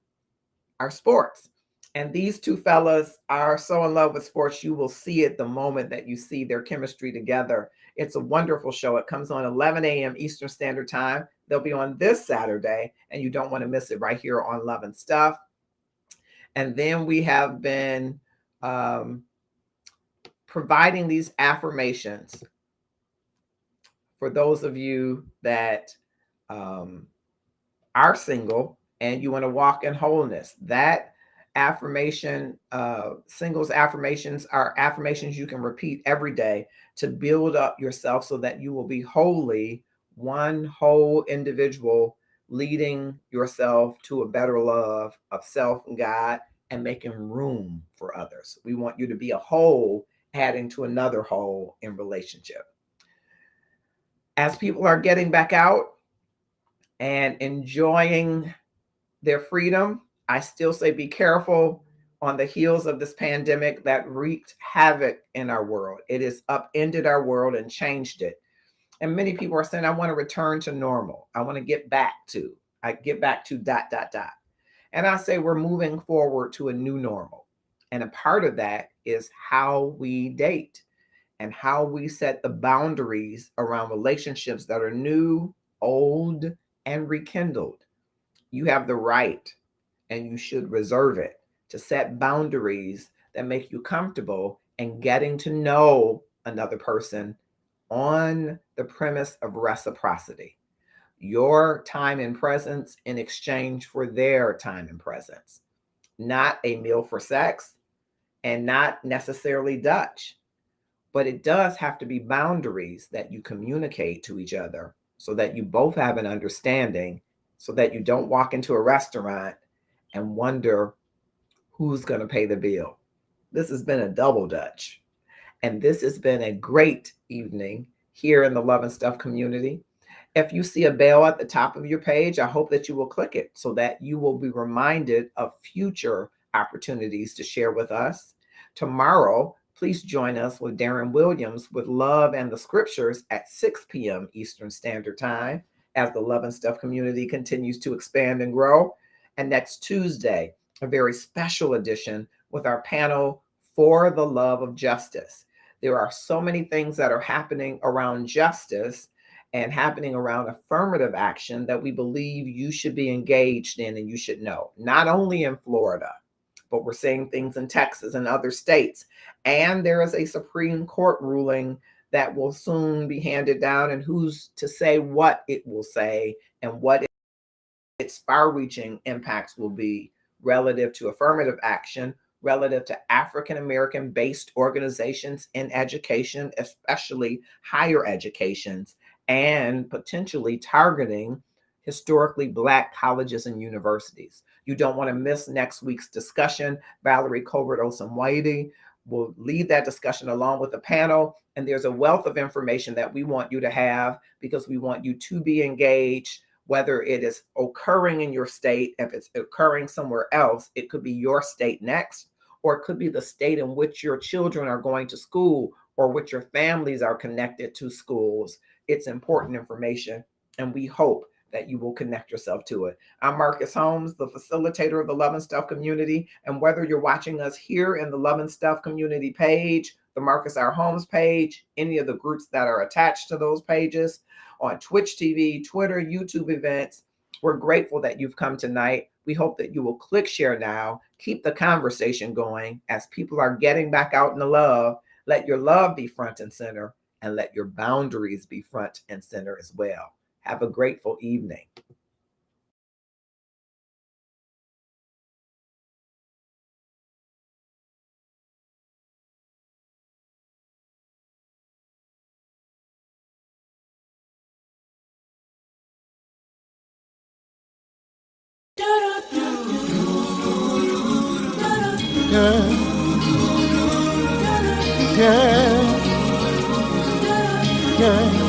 are sports. And these two fellas are so in love with sports, you will see it the moment that you see their chemistry together. It's a wonderful show. It comes on 11 a.m. Eastern Standard Time. They'll be on this Saturday, and you don't want to miss it right here on Love and Stuff. And then we have been providing these affirmations for those of you that are single and you want to walk in wholeness. That affirmation, singles affirmations, are affirmations you can repeat every day to build up yourself so that you will be wholly one whole individual, leading yourself to a better love of self and God, and making room for others. We want you to be a whole, adding to another whole in relationship. As people are getting back out and enjoying their freedom, I still say be careful on the heels of this pandemic that wreaked havoc in our world. It has upended our world and changed it. And many people are saying, I want to return to normal. I want to get back to. dot. And I say we're moving forward to a new normal. And a part of that is how we date and how we set the boundaries around relationships that are new, old, and rekindled. You have the right, and you should reserve it, to set boundaries that make you comfortable in getting to know another person on the premise of reciprocity. Your time and presence in exchange for their time and presence. Not a meal for sex, and not necessarily Dutch. But it does have to be boundaries that you communicate to each other so that you both have an understanding, so that you don't walk into a restaurant and wonder who's going to pay the bill. This has been a double Dutch. And this has been a great evening here in the Love and Stuff community. If you see a bell at the top of your page, I hope that you will click it so that you will be reminded of future opportunities to share with us. Tomorrow, Please join us with Darren Williams with Love and the Scriptures at 6 p.m. Eastern Standard Time as the Love and Stuff community continues to expand and grow. And next Tuesday, a very special edition with our panel For the Love of Justice. There are so many things that are happening around justice and happening around affirmative action that we believe you should be engaged in and you should know, not only in Florida, but we're seeing things in Texas and other states. And there is a Supreme Court ruling that will soon be handed down, and who's to say what it will say and what its far-reaching impacts will be relative to affirmative action, relative to African-American based organizations in education, especially higher educations, and potentially targeting historically Black colleges and universities. You don't want to miss next week's discussion. Valerie Colbert-Osamwaidi will lead that discussion along with the panel. And there's a wealth of information that we want you to have because we want you to be engaged, whether it is occurring in your state, if it's occurring somewhere else, it could be your state next, or it could be the state in which your children are going to school or which your families are connected to schools. It's important information, and we hope that you will connect yourself to it. I'm Marcus Holmes, the facilitator of the Love and Stuff community. And whether you're watching us here in the Love and Stuff community page, the Marcus R. Holmes page, any of the groups that are attached to those pages, on Twitch TV, Twitter, YouTube events, we're grateful that you've come tonight. We hope that you will click share now, keep the conversation going as people are getting back out in the love. Let your love be front and center, and let your boundaries be front and center as well. Have a grateful evening. Yeah.